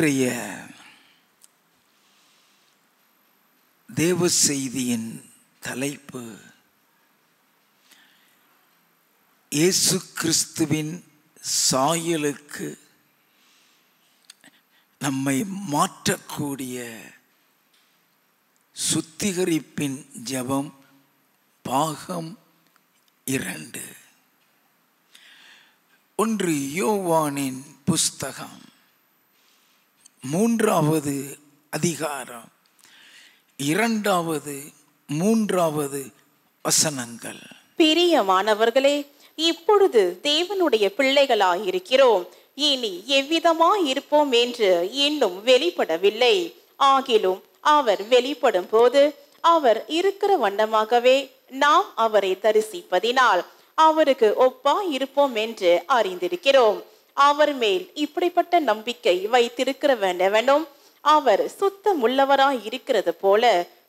இன்றைய தேவ செய்தியின் தலைப்பு இயேசு கிறிஸ்துவின் சாயலுக்கு நம்மை மாற்றக்கூடிய சுத்திகரிப்பின் ஜெபம் பாகம் 2. 1 யோவானின் புஸ்தகம் 3வது அதிகாரம் 2வது 3வது வசனங்கள். பிரியமானவர்களே, இப்பொழுது தேவனுடைய பிள்ளைகளாயிருக்கிறோம். இனி எவ்விதமாயிருப்போம் என்று இன்னும் வெளிப்படவில்லை. ஆகிலும் அவர் வெளிப்படும் போது அவர் இருக்கிற வண்ணமாகவே நாம் அவரை தரிசிப்பதினால் அவருக்கு ஒப்பா இருப்போம் என்று அறிந்திருக்கிறோம். அவர் மேல் இப்படிப்பட்ட நம்பிக்கை வைத்திருக்கிறவனவனும் அவர் சுத்தமுள்ளவராய் இருக்கிறது போல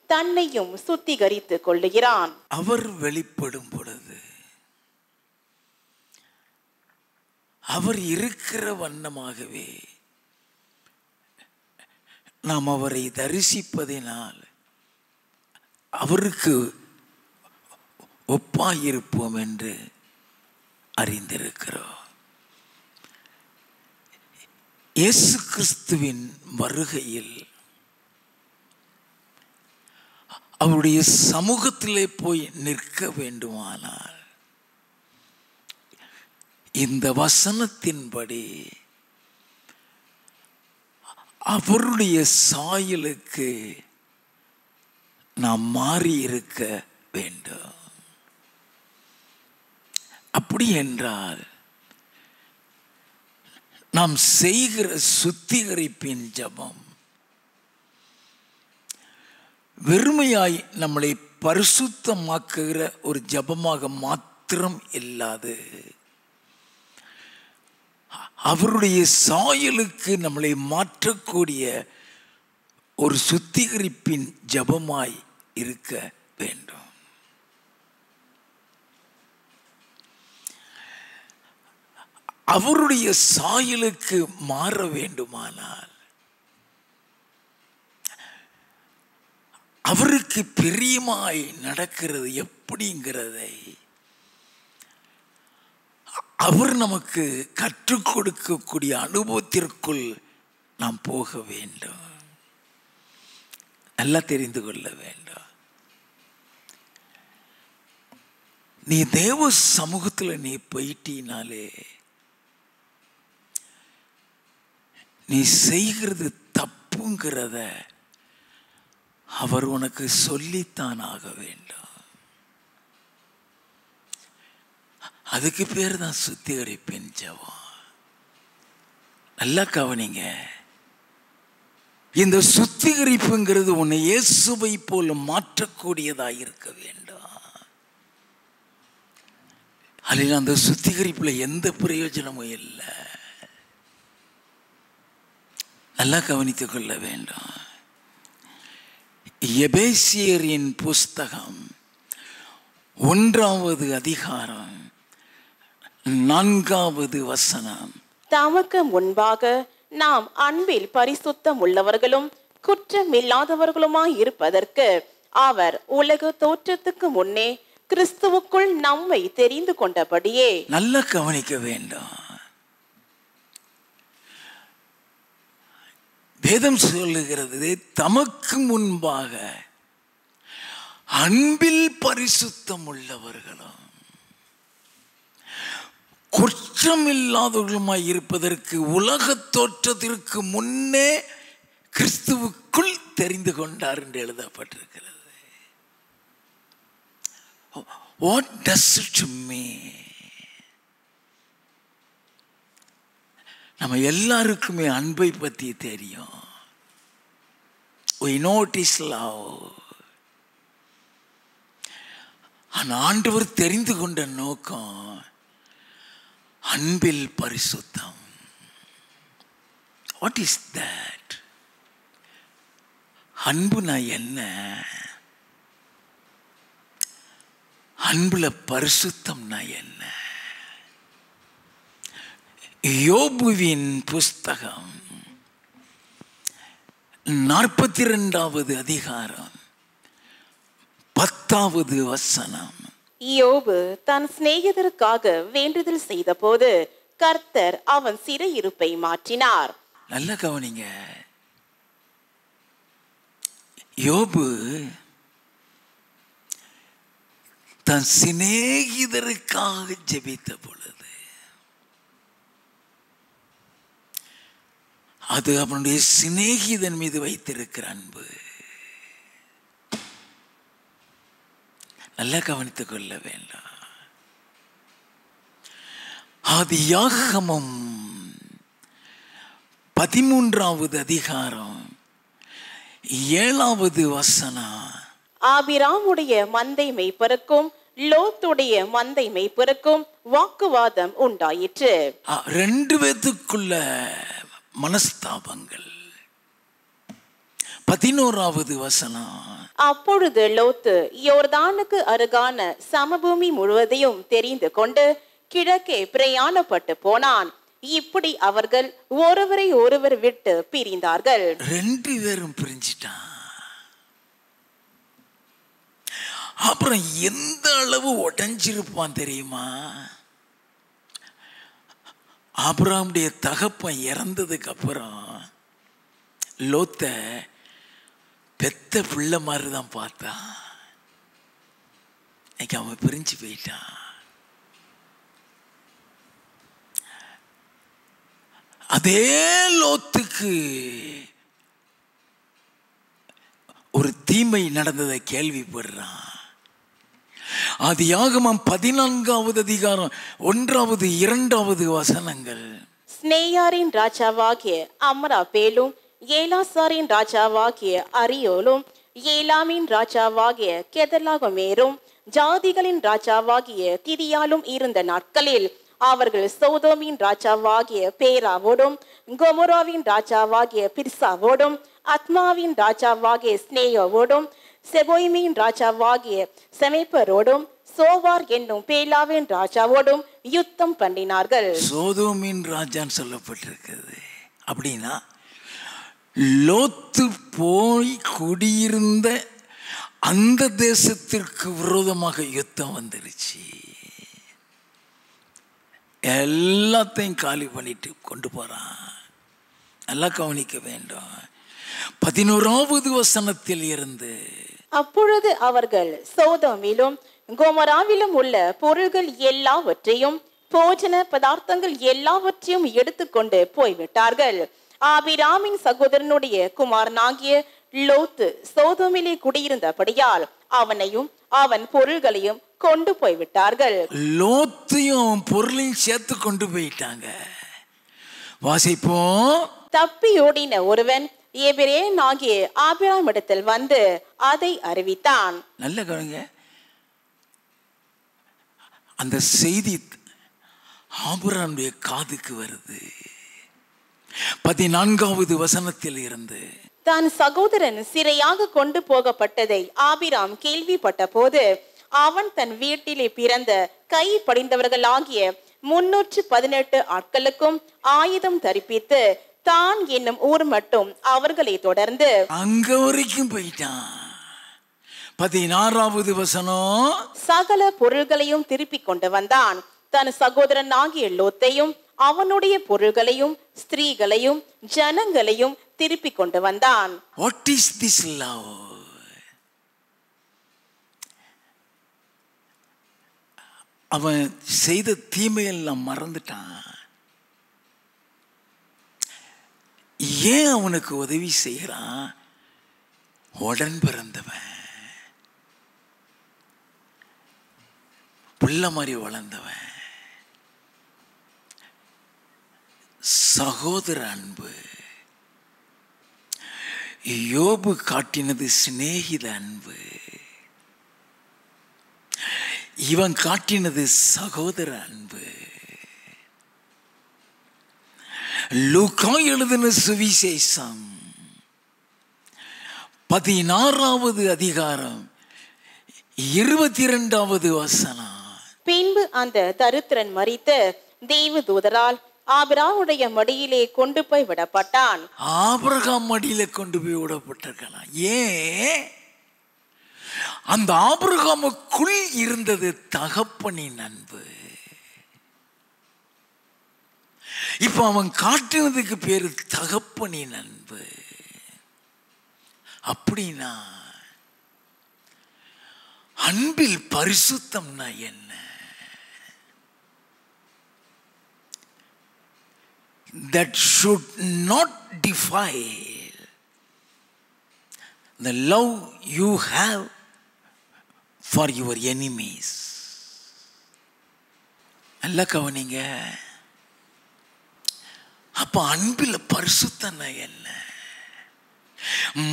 தன்னையும் சுத்திகரித்து கொள்ளுகிறான். அவர் வெளிப்படும் பொழுது அவர் இருக்கிற வண்ணமாகவே நாம் அவரை தரிசிப்பதினால் அவருக்கு ஒப்பாயிருப்போம் என்று அறிந்திருக்கிறோம். இயேசு கிறிஸ்துவின் வருகையில் அவருடைய சமூகத்திலே போய் நிற்க வேண்டுமானால் இந்த வசனத்தின்படி அவருடைய சாயலுக்கு நாம் மாறி இருக்க வேண்டும். அப்படி என்றால் நாம் செய்கிற சுத்திகரிப்பின் ஜெபம் வெறுமையாய் நம்மளை பரிசுத்தமாக்குகிற ஒரு ஜெபமாக மாத்திரம் இல்லாது அவருடைய சாயலுக்கு நம்மளை மாற்றக்கூடிய ஒரு சுத்திகரிப்பின் ஜெபமாய் இருக்க வேண்டும். அவருடைய சாயலுக்கு மாற வேண்டுமானால் அவருக்கு பிரியமாய் நடக்கிறது எப்படிங்கிறதை அவர் நமக்கு கற்றுக் கொடுக்கக்கூடிய அனுபவத்திற்குள் நாம் போக வேண்டும். நல்லா தெரிந்து கொள்ள வேண்டும். நீ தேவ சமூகத்தில் நீ போயிட்டினாலே நீ செய்கிறது தப்புங்கிறத அவர் உனக்கு சொல்லித்தான் ஆக வேண்டும். அதுக்கு பேர் தான் சுத்திகரிப்பின் ஜெபம். நல்லா கவனிங்க. இந்த சுத்திகரிப்புங்கிறது உன்னை இயேசுவை போல மாற்றக்கூடியதாக இருக்க வேண்டும். அதில் அந்த சுத்திகரிப்புல எந்த பிரயோஜனமும் இல்லை. நல்லா கவனித்துக் கொள்ள வேண்டும். எபேசியரின் புஸ்தகம் 1வது அதிகாரம் 4வது வசனம். தமக்கு முன்பாக நாம் அன்பில் பரிசுத்தம் உள்ளவர்களும் குற்றமில்லாதவர்களுமாய் இருப்பதற்கு அவர் உலக தோற்றத்துக்கு முன்னே கிறிஸ்துவுக்குள் நம்மை தெரிந்து கொண்டபடியே. நல்லா கவனிக்க வேண்டும். வேதம் சொல்லுகிறது தமக்கு முன்பாக அன்பில் பரிசுத்தம் உள்ளவர்களும் குற்றமில்லாதவர்களுமாய் இருப்பதற்கு உலக தோற்றத்திற்கு முன்னே கிறிஸ்துவுக்குள் தெரிந்து கொண்டார் என்று எழுதப்பட்டிருக்கிறது. What does it mean? நம்ம எல்லாருக்குமே அன்பை பற்றி தெரியும். We know it is love. ஆனால் ஆண்டவர் தெரிந்து கொண்ட நோக்கம் அன்பில் பரிசுத்தம். What is that? அன்புனா என்ன? அன்புல பரிசுத்தம்னா என்ன? யோபுவின் புஸ்தகம் 42வது அதிகாரம் 10வது வசனம். யோபு தன் சிநேகிதருக்காக வேண்டுதல் செய்த போது கர்த்தர் அவன் சிறையிருப்பை மாற்றினார். நல்ல கவனிங்க. யோபு தன் சிநேகிதருக்காக ஜெபித்த பொழுது அது அவனுடைய சிநேகிதன் மீது வைத்திருக்கிற அன்பு. நல்லா கவனித்துக் கொள்ள வேண்டாம். ஆதியாகமம் 13வது அதிகாரம் 7வது வசனம். ஆபிராமுடைய மந்தை மேய்ப்பருக்கும் லோத்துடைய மந்தை மேய்ப்பருக்கும் வாக்குவாதம் உண்டாயிற்று. 2 பேத்துக்குள்ள மனஸ்தாபங்கள். 11வது வசனம். அப்பொழுது லோத்து யோர்தானுக்கு அருகான சமபூமி முழுவதையும் தெரிந்து கொண்டு கிழக்கே பிரயாணப்பட்டு போனான். இப்படி அவர்கள் ஒருவரை ஒருவர் விட்டு பிரிந்தார்கள். 2 பேரும் பிரிஞ்சிட்டான். அப்புறம் எந்த அளவு உடைஞ்சிருப்பான் தெரியுமா? ஆபிரகாமுடைய தகப்பன் இறந்ததுக்கு அப்புறம் லோத்த பெத்த பிள்ளை மாதிரி தான் பார்த்தான். இன்னைக்கு அவன் பிரிஞ்சு போயிட்டான். அதே லோத்துக்கு ஒரு தீமை நடந்ததை கேள்விப்படுறான். ஆதியாகமம் 14வது அதிகாரம் 1வது 2வது வசனங்கள். ஸ்னேயாரின் ராஜாவாகிய அம்ராபேலும் ஏலாசாரின் ராஜாவாகிய அரியோலும் ஏலாமின் ராஜாவாகிய கெதர்லாகோமேரும் ஜாதிகளின் ராஜாவாகிய திதியாலும் இருந்த நாட்களில் அவர்கள் சோதோமின் ராஜாவாகிய பேராவோடும் கொமோராவின் ராஜாவாகிய பிர்சாவோடும் அத்மாவின் ராஜாவாகிய ஸ்னேயோவோடும் செபோய்மின் ராஜாவாகிய செமேப்பரோடும் சோவார் என்னும் பேலாவின் ராஜாவோடும் யுத்தம் பண்ணினார்கள். சோதோமின் ராஜான்னு சொல்லப்பட்டிருக்கிறது. அப்படின்னா லோத்து போய் குடியிருந்த அந்த தேசத்திற்கு விரோதமாக யுத்தம் வந்துருச்சு. எல்லாத்தையும் காலி பண்ணிட்டு கொண்டு போறான். நல்லா கவனிக்க வேண்டும். 11வது வசனத்தில் இருந்து. அப்பொழுது அவர்கள் சோதோமிலும் கொமோராவிலும் உள்ள பொருள்கள் எல்லாவற்றையும் போஜன பதார்த்தங்கள் எல்லாவற்றையும் எடுத்துக்கொண்டு போய்விட்டார்கள். ஆபிராமின் சகோதரனுடைய குமாரனாகிய லோத்து சோதோமிலே குடியிருந்தபடியால் அவனையும் அவன் பொருள்களையும் கொண்டு போய்விட்டார்கள். லோத்தையும் அவன் பொருளையும் சேர்த்து கொண்டு போயிட்டாங்க. வாசிப்போம். தப்பியோடின ஒருவன் எபிரேயன் ஆகிய ஆபிராம் இடத்தில் வந்து அதை அறிவித்தான். நல்ல கவனிங்க. அந்த செய்தி ஆபிரகாமுடைய காதுக்கு வருது. 14வது வசனத்தில் இருந்து. தன் சகோதரன் சிறையாக கொண்டு போகப்பட்டதை ஆபிராம் கேள்விப்பட்ட போது அவன் தன் வீட்டிலே பிறந்த கை படிந்தவர்களாகிய 318 ஆட்களுக்கும் ஆயுதம் தரிப்பித்து தான் என்னும் ஊர் மட்டும் அவர்களை தொடர்ந்து அங்க வரைக்கும் போயிட்டான். 16வது வசனம். சகல பொருள்களையும் திருப்பி கொண்டு வந்தான். தன் சகோதரன் ஆகிய லோத்தையும் அவனுடைய பொருள்களையும் ஸ்திரீகளையும் ஜனங்களையும் திருப்பி கொண்டு வந்தான். What is this love? அவன் செய்த தீமையெல்லாம் மறந்துட்டான். ஏன் அவனுக்கு உதவி செய்கிறான்? உடன் பிறந்தவன், புள்ள மாதிரி வளர்ந்தவன், சகோதர அன்பு. யோபு காட்டினது சிநேகித அன்பு, இவன் காட்டினது சகோதர அன்பு. லூக்கா எழுதின சுவிசேஷம் 16வது அதிகாரம் 22வது வசனம். பின்பு அந்த தரித்திரன் மரித்து தேவதூதரால் ஆபிரகாமுடைய மடியிலே கொண்டு போய் விடப்பட்டான். ஆபிரகாம் மடியில கொண்டு போய் விடப்பட்டிருக்கலாம். ஏன்? அந்த ஆபிரகாமுக்குள் இருந்தது தகப்பனின் அன்பு. இப்ப அவன் காட்டுனதுக்கு பேரு தகப்பனின் அன்பு. அப்படின்னா அன்பில் பரிசுத்தம்னா என்ன? That should not defile the love you have for your enemies. நல்ல கவனிங்க. அப்ப அன்பில் பரிசுத்தம்னா என்ன?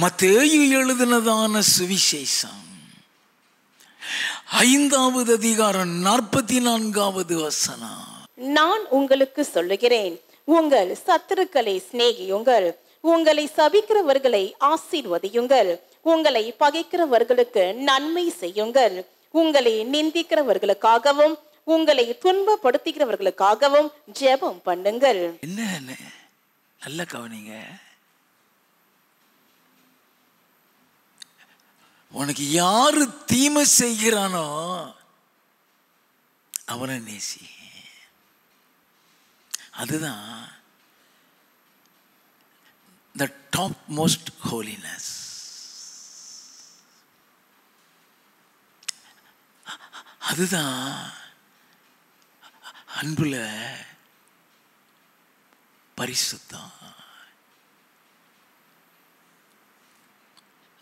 மத்தேயு எழுதினதான சுவிசேஷம் 5வது அதிகாரம் 44வது வசனம். நான் உங்களுக்கு சொல்லுகிறேன், உங்கள் சத்துருக்களை சிநேகியுங்கள், உங்களை சபிக்கிறவர்களை ஆசீர்வதியுங்கள், உங்களை பகைக்கிறவர்களுக்கு நன்மை செய்யுங்கள், உங்களை நிந்திக்கிறவர்களுக்காகவும் உங்களை துன்பப்படுத்துகிறவர்களுக்காகவும் ஜெபம் பண்ணுங்கள். என்ன? நல்ல கவனிங்க. உனக்கு யாரு தீமை செய்கிறானோ அவனை நேசி. அதுதான் the topmost holiness. அதுதான் அன்புல பரிசுத்தம்.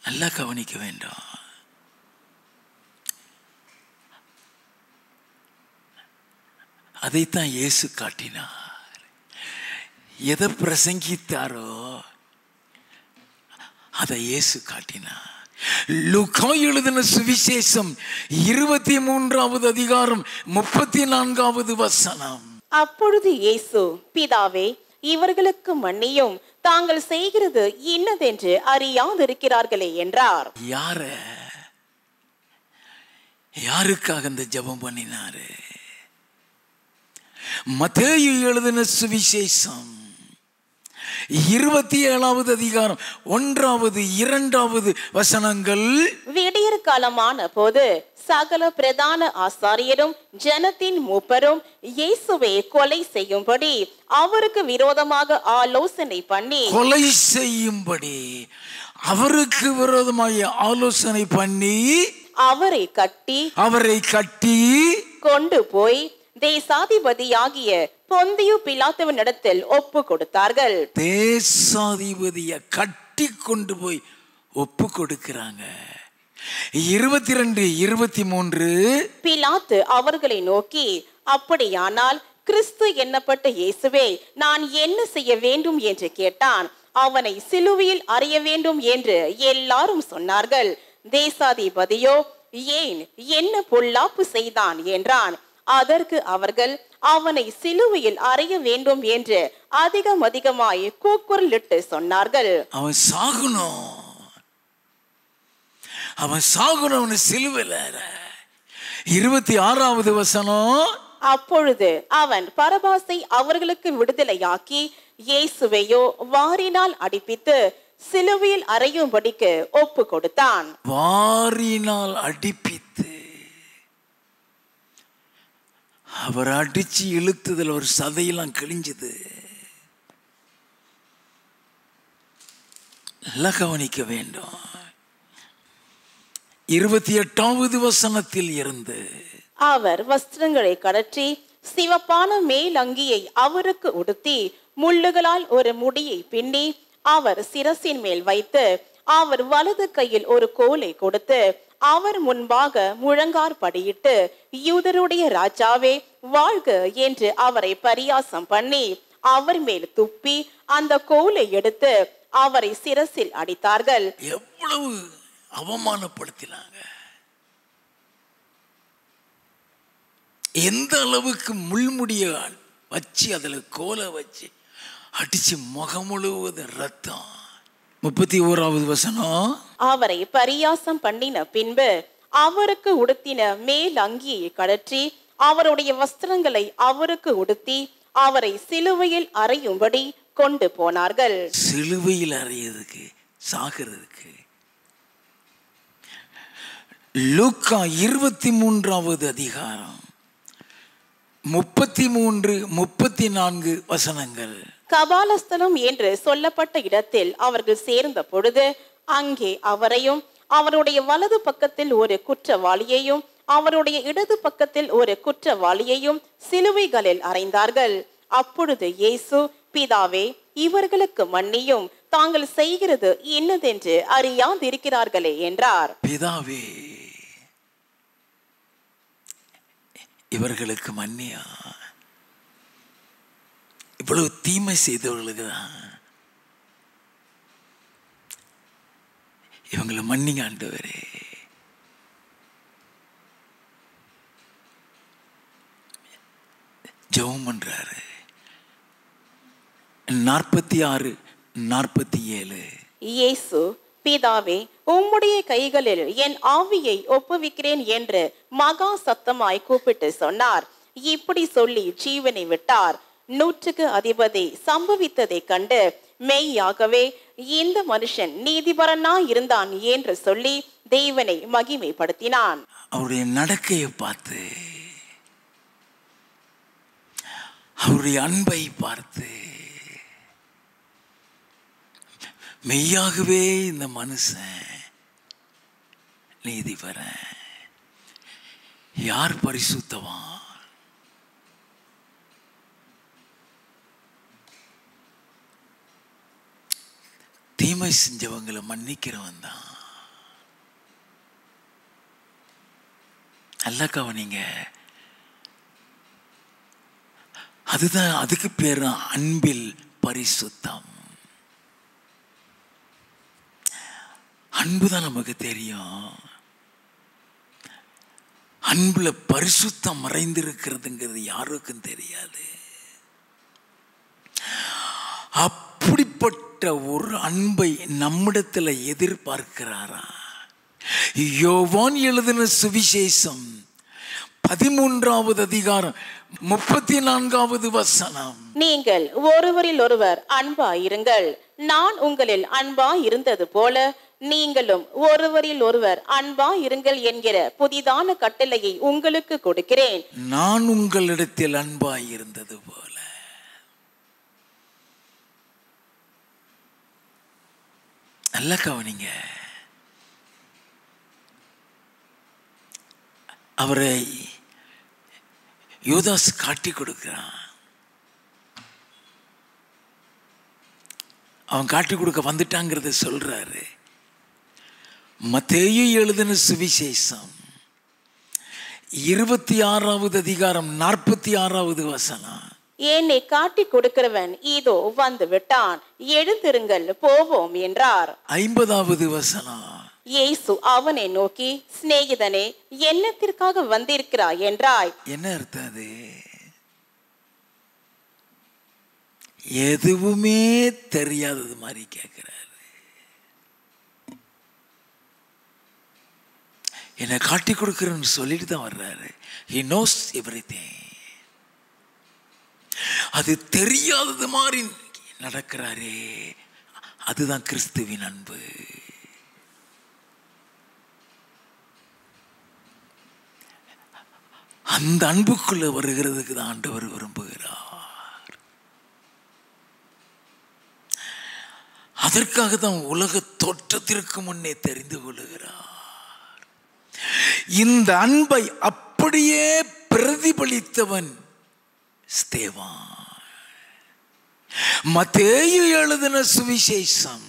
நல்லா கவனிக்க வேண்டும். அதைத்தான் இயேசு காட்டினார். எதை பிரசங்கித்தாரோ அதை இயேசு காட்டினார். லூக்கா எழுதின சுவிசேஷம் 23வது அதிகாரம் 34வது வசனம். அப்பொழுது இயேசு, பிதாவே, இவர்களுக்கு மன்னியும், தாங்கள் செய்கிறது இன்னதென்று அறியாதிருக்கிறார்களே என்றார். யாருக்காக இந்த ஜெபம் பண்ணினாரு? மத்தேயு எழுதின சுவிசேஷம் 27வது அதிகாரம் 1வது 2வது வசனங்கள். விடியற் காலமான போது சகல பிரதான ஆசாரியரும் ஜனத்தின் மூப்பரும் இயேசுவை கொலை செய்யும்படி அவருக்கு விரோதமாக ஆலோசனை பண்ணி ஆலோசனை பண்ணி அவரை கட்டி கொண்டு போய் தேசாதிபதியாகிய பொந்தியு பிலாத்துவினிடத்தில் ஒப்பு கொடுத்தார்கள். தேசாதிபதிய கட்டி கொண்டு போய் ஒப்பு கொடுக்கிறாங்க. 22, 23. பிலாத்து அவர்களை நோக்கி, அப்படியானால் கிறிஸ்து என்னப்பட்ட இயேசுவே நான் என்ன செய்ய வேண்டும் என்று கேட்டான். அவனை சிலுவையில் அறைய வேண்டும் என்று எல்லாரும் சொன்னார்கள். தேசாதிபதியோ, ஏன், என்ன பொல்லாப்பு செய்தான் என்றான். அதற்கு அவர்கள், அவனை சிலுவையில் அறைய வேண்டும் என்று அதிகமாய் கூக்குரலிட்டு சொன்னார்கள். அவன் சாகணும் சிலுவையில். 26வது வசனம். அப்பொழுது அவன் பரபாசை அவர்களுக்கு விடுதலையாக்கி இயேசுவையோ வாரினால் அடிப்பித்து சிலுவையில் அறையும்படிக்கு ஒப்பு கொடுத்தான். வாரினால் அடிப்பித்து அவர் அடிச்சு இழுத்ததில் ஒரு சதையெல்லாம் கிழிஞ்சது. நல்லா கவனிக்க வேண்டும். 28வது வசனத்தில் இருந்து அவர் வஸ்திரங்களை கடற்றி சிவப்பான மேல் அங்கியை அவருக்கு உடுத்தி முள்ளுகளால் ஒரு முடியை பின்னி அவர் சிரசின் மேல் வைத்து அவர் வலது கையில் ஒரு கோலை கொடுத்து அவர் முன்பாக முழங்கார் படியிட்டு, யூதருடைய ராஜாவே வாழ்க என்று அவரை பரியாசம் பண்ணி அவர் மேல் துப்பி அந்த கோலை எடுத்து அவரை சிரசில் அடித்தார்கள். எவ்வளவு அவமானப்படுத்தினாங்க! எந்த அளவுக்கு முள்முடிய வச்சு அதுல கோலை வச்சு அடிச்சு முகம் முழுவதும் ரத்தம். 31வது வசனம். அவரை பரியாசம் பண்ணின பின்பு அவருக்கு உடுத்தின மேல் அங்கியை கடற்றி அவருடைய வஸ்திரங்களை அவருக்கு உடுத்தி அவரை சிலுவையில் அறையும்படி கொண்டு போனார்கள். சிலுவையில் அறையதுக்கு, சாகிறதுக்கு. லூக்கா 23வது அதிகாரம் 33, 34 வசனங்கள். கபாலஸ்தலம் என்று சொல்லப்பட்ட இடத்தில் அவர்கள் சேர்ந்த பொழுது அங்கே அவரையும் அவருடைய வலது பக்கத்தில் ஒரு குற்றவாளியையும் அவருடைய இடது பக்கத்தில் ஒரு குற்றவாளியையும் சிலுவைகளில் அறைந்தார்கள். அப்பொழுது இயேசு, பிதாவே, இவர்களுக்கு மன்னியும், தாங்கள் செய்கிறது என்னதென்று அறியாதிருக்கிறார்களே என்றார். பிதாவே, இவர்களுக்கு மன்னியா. இவ்வளவு தீமை செய்தவர்களுக்கு தான் இவங்களை மன்னிங்க ஆண்டவரே. ஜெபம் பண்றாரு. 46, 47. இயேசு, பிதாவே, உம்முடைய கைகளில் என் ஆவியை ஒப்புவிக்கிறேன் என்று மகா சத்தமாய் கூப்பிட்டு சொன்னார். இப்படி சொல்லி ஜீவனை விட்டார். 100க்கு அதிபதி சம்பவித்ததை கண்டு, மெய்யாகவே இந்த மனுஷன் நீதிபரனா இருந்தான் என்று சொல்லி தேவனை மகிமைப்படுத்தினான். அவருடைய நடக்கையை பார்த்து, அவருடைய அன்பை பார்த்து, மெய்யாகவே இந்த மனுஷன் நீதிபரன், யார் பரிசுத்தவான்? தீமை செஞ்சவங்களை மன்னிக்கிறவன் தான். நல்லா கவனிங்க. அதுதான், அதுக்கு பேரு அன்பில் பரிசுத்தம். அன்புதான் நமக்கு தெரியும். அன்புல பரிசுத்தம் மறைந்திருக்கிறதுங்கிறது யாருக்கும் தெரியாது. அப்படிப்பட்ட ஒரு அன்பை நம்மிடத்துல எதிர்பார்க்கிறாரா? யோவான் எழுதின சுவிசேஷம் 13வது அதிகாரம் 34வது வசனம். நீங்கள் ஒருவரில் ஒருவர் அன்பாயிருங்கள், நான் உங்களில் அன்பாயிருந்தது போல நீங்களும் ஒருவரில் ஒருவர் அன்பாயிருங்கள் என்கிற புதிதான கட்டளையை உங்களுக்கு கொடுக்கிறேன். நான் உங்களிடத்தில் அன்பாயிருந்தது போல. நல்லா கவனிங்க. அவரை யூதாஸ் காட்டி கொடுக்கிறான். அவன் காட்டி கொடுக்க வந்துட்டாங்கிறத சொல்றாரு. மத்தேயு எழுதின சுவிசேஷம் 26வது அதிகாரம் 46வது வசனம். என்னை காட்டி கொடுக்கிறவன் இதோ வந்து விட்டான், எழுந்திருங்கள் போவோம் என்றார். 50வது வசனம். இயேசு அவனை நோக்கி, சிநேகிதனே, என்னத்திற்காக வந்திருக்கிறாய் என்றாய். என்ன அர்த்தம் அது? எதுவுமே தெரியாதது மாதிரி கேட்கிறாரு. என்னை காட்டி கொடுக்கிறன்னு சொல்லிட்டு தான் வர்றாரு. He knows everything. அது தெரியாதது மாதிரி நடக்கிறாரே, அதுதான் கிறிஸ்துவின் அன்பு. அந்த அன்புக்குள்ள வருகிறதுக்கு தான் ஆண்டவர் விரும்புகிறார். அதற்காக தான் உலக தோற்றத்திற்கு முன்னே தெரிந்து கொள்ளுகிறார். இந்த அன்பை அப்படியே பிரதிபலித்தவன் ஸ்தேவான். மத்தேயு எழுதின சுவிசேஷம்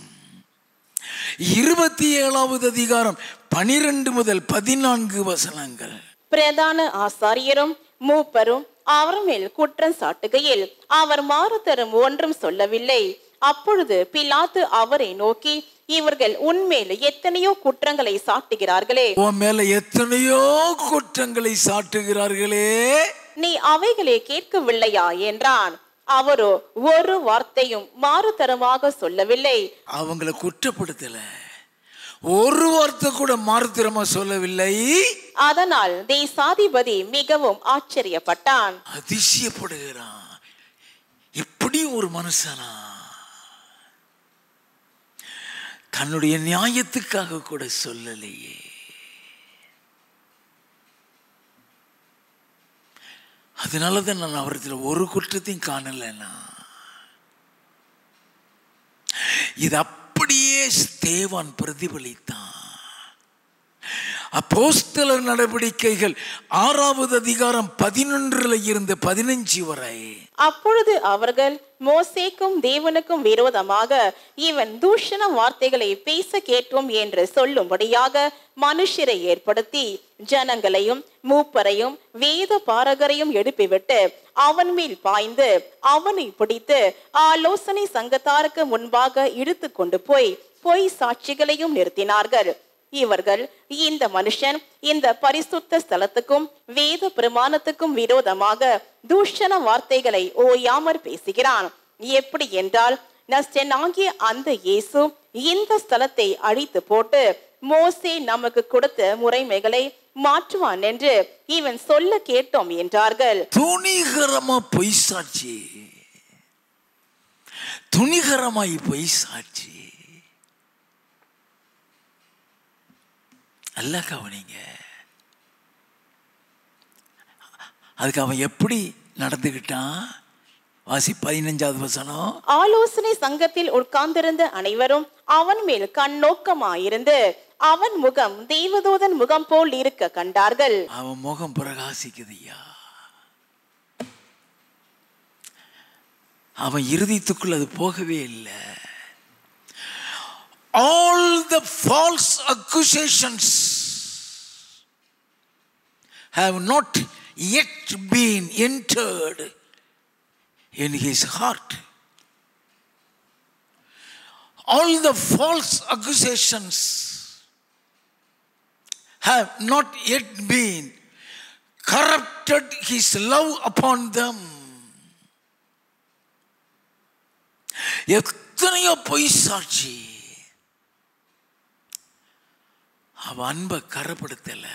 27வது அதிகாரம் 12 முதல் 14 வசனங்கள். பிரதான ஆசாரியரும் மூப்பரும் அவர் மேல் குற்றம் சாட்டுகையில் அவர் மாறுதரும் ஒன்றும் சொல்லவில்லை. அப்பொழுது பிலாத்து அவரை நோக்கி, இவர்கள் உன்மேல் எத்தனையோ குற்றங்களை சாட்டுகிறார்களே, உன் மேல எத்தனையோ குற்றங்களை சாட்டுகிறார்களே, நீ அவைகளை கேட்கவில்லையா என்றான். அவரோ ஒரு வார்த்தையும் மாறுதரமாக சொல்லவில்லை. அவங்களை குற்றப்படுத்தல, ஒரு வார்த்தை கூட மாறுதரமா சொல்லவில்லை. அதனால் தேசாதிபதி மிகவும் ஆச்சரியப்பட்டான். அதிசயப்படுகிறான். அப்படி ஒரு மனுஷனா தன்னுடைய நியாயத்துக்காக கூட சொல்லலையே. அதனாலதான் நான் அவரத்தில் ஒரு குற்றத்தையும் காணலைன்னா, இது அப்படியே ஸ்தேவான் பிரதிபலித்தான். அப்போஸ்தலர் நடவடிக்கைகள் 6வது அதிகாரம் 11 இருந்து 15 வரை. அப்பொழுது அவர்கள் மோசேக்கும் தேவனுக்கும் விரோதமாக இவன் தூஷண வார்த்தைகளை பேச கேட்டோம் என்று சொல்லும்படியாக மனுஷரை ஏற்படுத்தி ஜனங்களையும் மூப்பரையும் வேத பாரகரையும் எழுப்பிவிட்டு அவன் மேல் பாய்ந்து அவனை பிடித்து ஆலோசனை சங்கத்தாருக்கு முன்பாக இழுத்து கொண்டு போய் பொய் சாட்சிகளையும் நிறுத்தினார்கள். இவர்கள் இந்த மனுஷன் இந்த பரிசுத்த ஸ்தலத்துக்கும் வேத பிரமாணத்துக்கும் விரோதமாக தூஷண வார்த்தைகளை ஓயாமற் பேசுகிறான். எப்படி என்றால், நஸ்டனாகிய அந்த இயேசு இந்த ஸ்தலத்தை அழித்து போட்டு மோசே நமக்கு கொடுத்த முறைமைகளை மாற்றுவான் என்று இவன் சொல்ல கேட்டோம் என்றார்கள். துணிகரமா பொய் சாட்சி, துணிகரமாய் பொய் சாட்சி. நல்லா கவனிங்க. அதுக்கு அவன் எப்படி நடந்துகிட்டான்? வாசி 15வது வசனம். ஆலோசனை சங்கத்தில் உட்கார்ந்திருந்த அனைவரும் அவன் மேல் கண்ணோக்கமாயிருந்து அவன் முகம் தேவதூதன் முகம் போல் இருக்க கண்டார்கள். அவன் முகம் பிரகாசிக்குதுயா. அவன் இருதயத்துக்குள் அது போகவே இல்லை. All the false accusations have not yet been entered in his heart. All the false accusations have not yet been corrupted his love upon them. எத்தனையோ பொய் சாட்சி அவ அன்பை கரப்படுத்தல.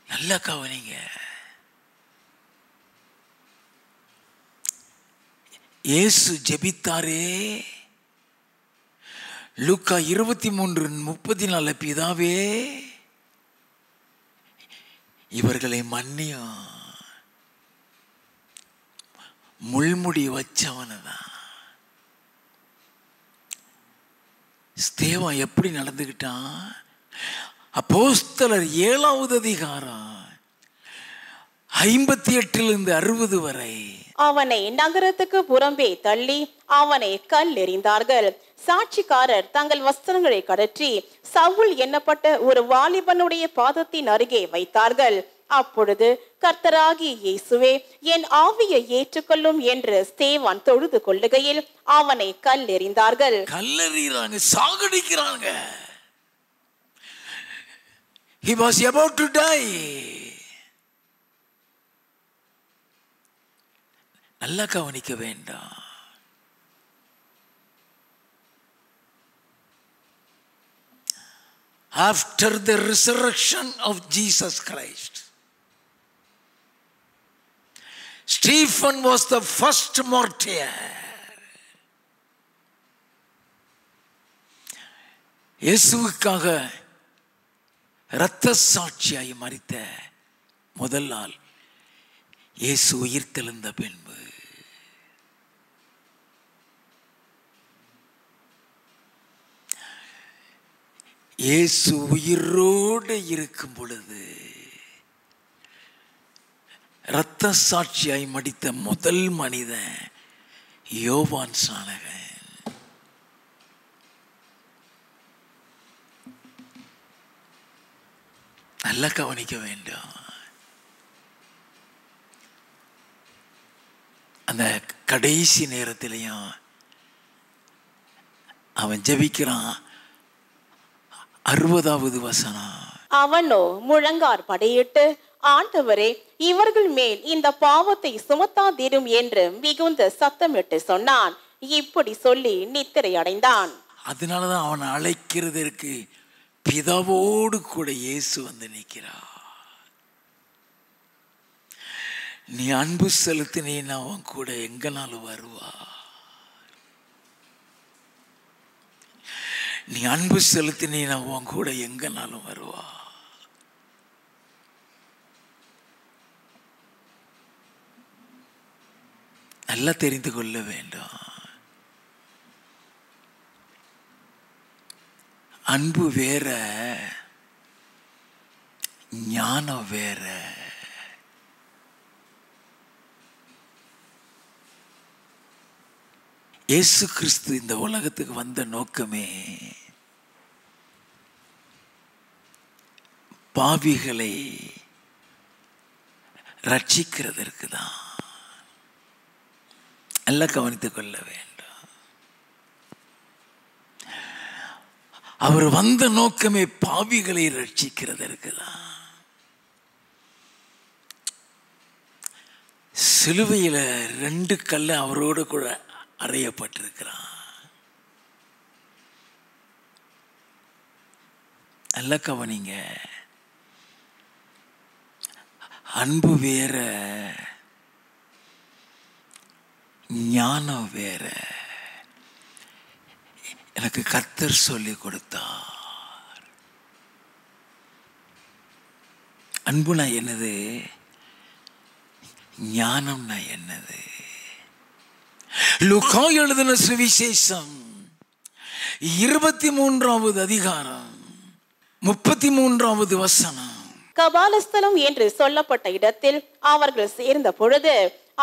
நல்ல கவனிங்க. இயேசு ஜெபித்தாரே, லூக்கா 23:34, பிதாவே இவர்களை மன்னியும். முள்முடி வச்சவனதான். ஸ்தேவான் எப்படி நடந்துகிட்டான்? அப்போஸ்தலர் 7வது அதிகாரம் 58 60 வரை. அவனை நகரத்துக்கு புறம்பே தள்ளி அவனை கல் எறிந்தார்கள். சாட்சிக்காரர் தங்கள் வஸ்திரங்களை கழற்றி சவுல் எண்ணப்பட்ட ஒரு வாலிபனுடைய பாதத்தின் அருகே வைத்தார்கள். அப்பொழுது கர்த்தராகிய இயேசுவே, என் ஆவியை ஏற்றுக்கொள்ளும் என்று ஸ்தேவான் தொழுது கொள்ளுகையில் அவனை கல் எறிந்தார்கள். கல்லெறிகிறாங்க, சாகடிக்கிறாங்க. He was about to die. நல்லா கவனிக்க வேண்டாம். After the resurrection of Jesus Christ, Stephen was the first martyr. இயேசுவுக்காக இரத்த சாட்சியாய் மரித்த முதல் நாள் இயேசு உயிர்த்தெழுந்த பின்பு இயேசு உயிரோடு இருக்கும் பொழுது இரத்த சாட்சியாய் மடித்த முதல் மனிதன் யோவான் சானகன். நல்லா கவனிக்க வேண்டும். அந்த கடைசி நேரத்திலையும் அவன் ஜெபிக்கிறான். 60வது வசனம். அவனோ முழங்கார் படையிட்டு, ஆண்டவரே, இவர்கள் மேல் இந்த பாவத்தை சுமத்தாதிரும் என்று மிகுந்த சத்தமிட்டு சொன்னான். இப்படி சொல்லி நித்திரை அடைந்தான். அதனாலதான் அவனை அழைக்கிறதற்கு பிதாவோடு கூட இயேசு வந்து நிற்கிறார். நீ அன்பு செலுத்தினீன்னா அவன் கூட எங்கனாலும் வருவா. நீ அன்பு செலுத்தினீன்னா அவன் கூட எங்கனாலும் வருவா. நல்லா தெரிந்து கொள்ள வேண்டும். அன்பு வேற, ஞானம் வேற. இயேசு கிறிஸ்து இந்த உலகத்துக்கு வந்த நோக்கமே பாவிகளை ரட்சிக்கிறதற்கு தான். எல்லாம் கவனித்துக் கொள்ள வேண்டும். அவர் வந்த நோக்கமே பாவிகளை ரட்சிக்கிறதற்கு தான். சிலுவையில் 2 கல் அவரோடு கூட அறையப்பட்டிருக்கிறான். நல்லா கவனிங்க. அன்பு வேற, ஞானம் வேற. எனக்கு கர்த்தர் சொல்லி கொடுத்தார். அன்புனா என்னது, ஞானம்னா என்னது? லூக்கா எழுதின சுவிசேஷம் 23வது அதிகாரம் 33வது வசனம். கபாலஸ்தலம் என்று சொல்லப்பட்ட இடத்தில் அவர்கள் சேர்ந்த பொழுது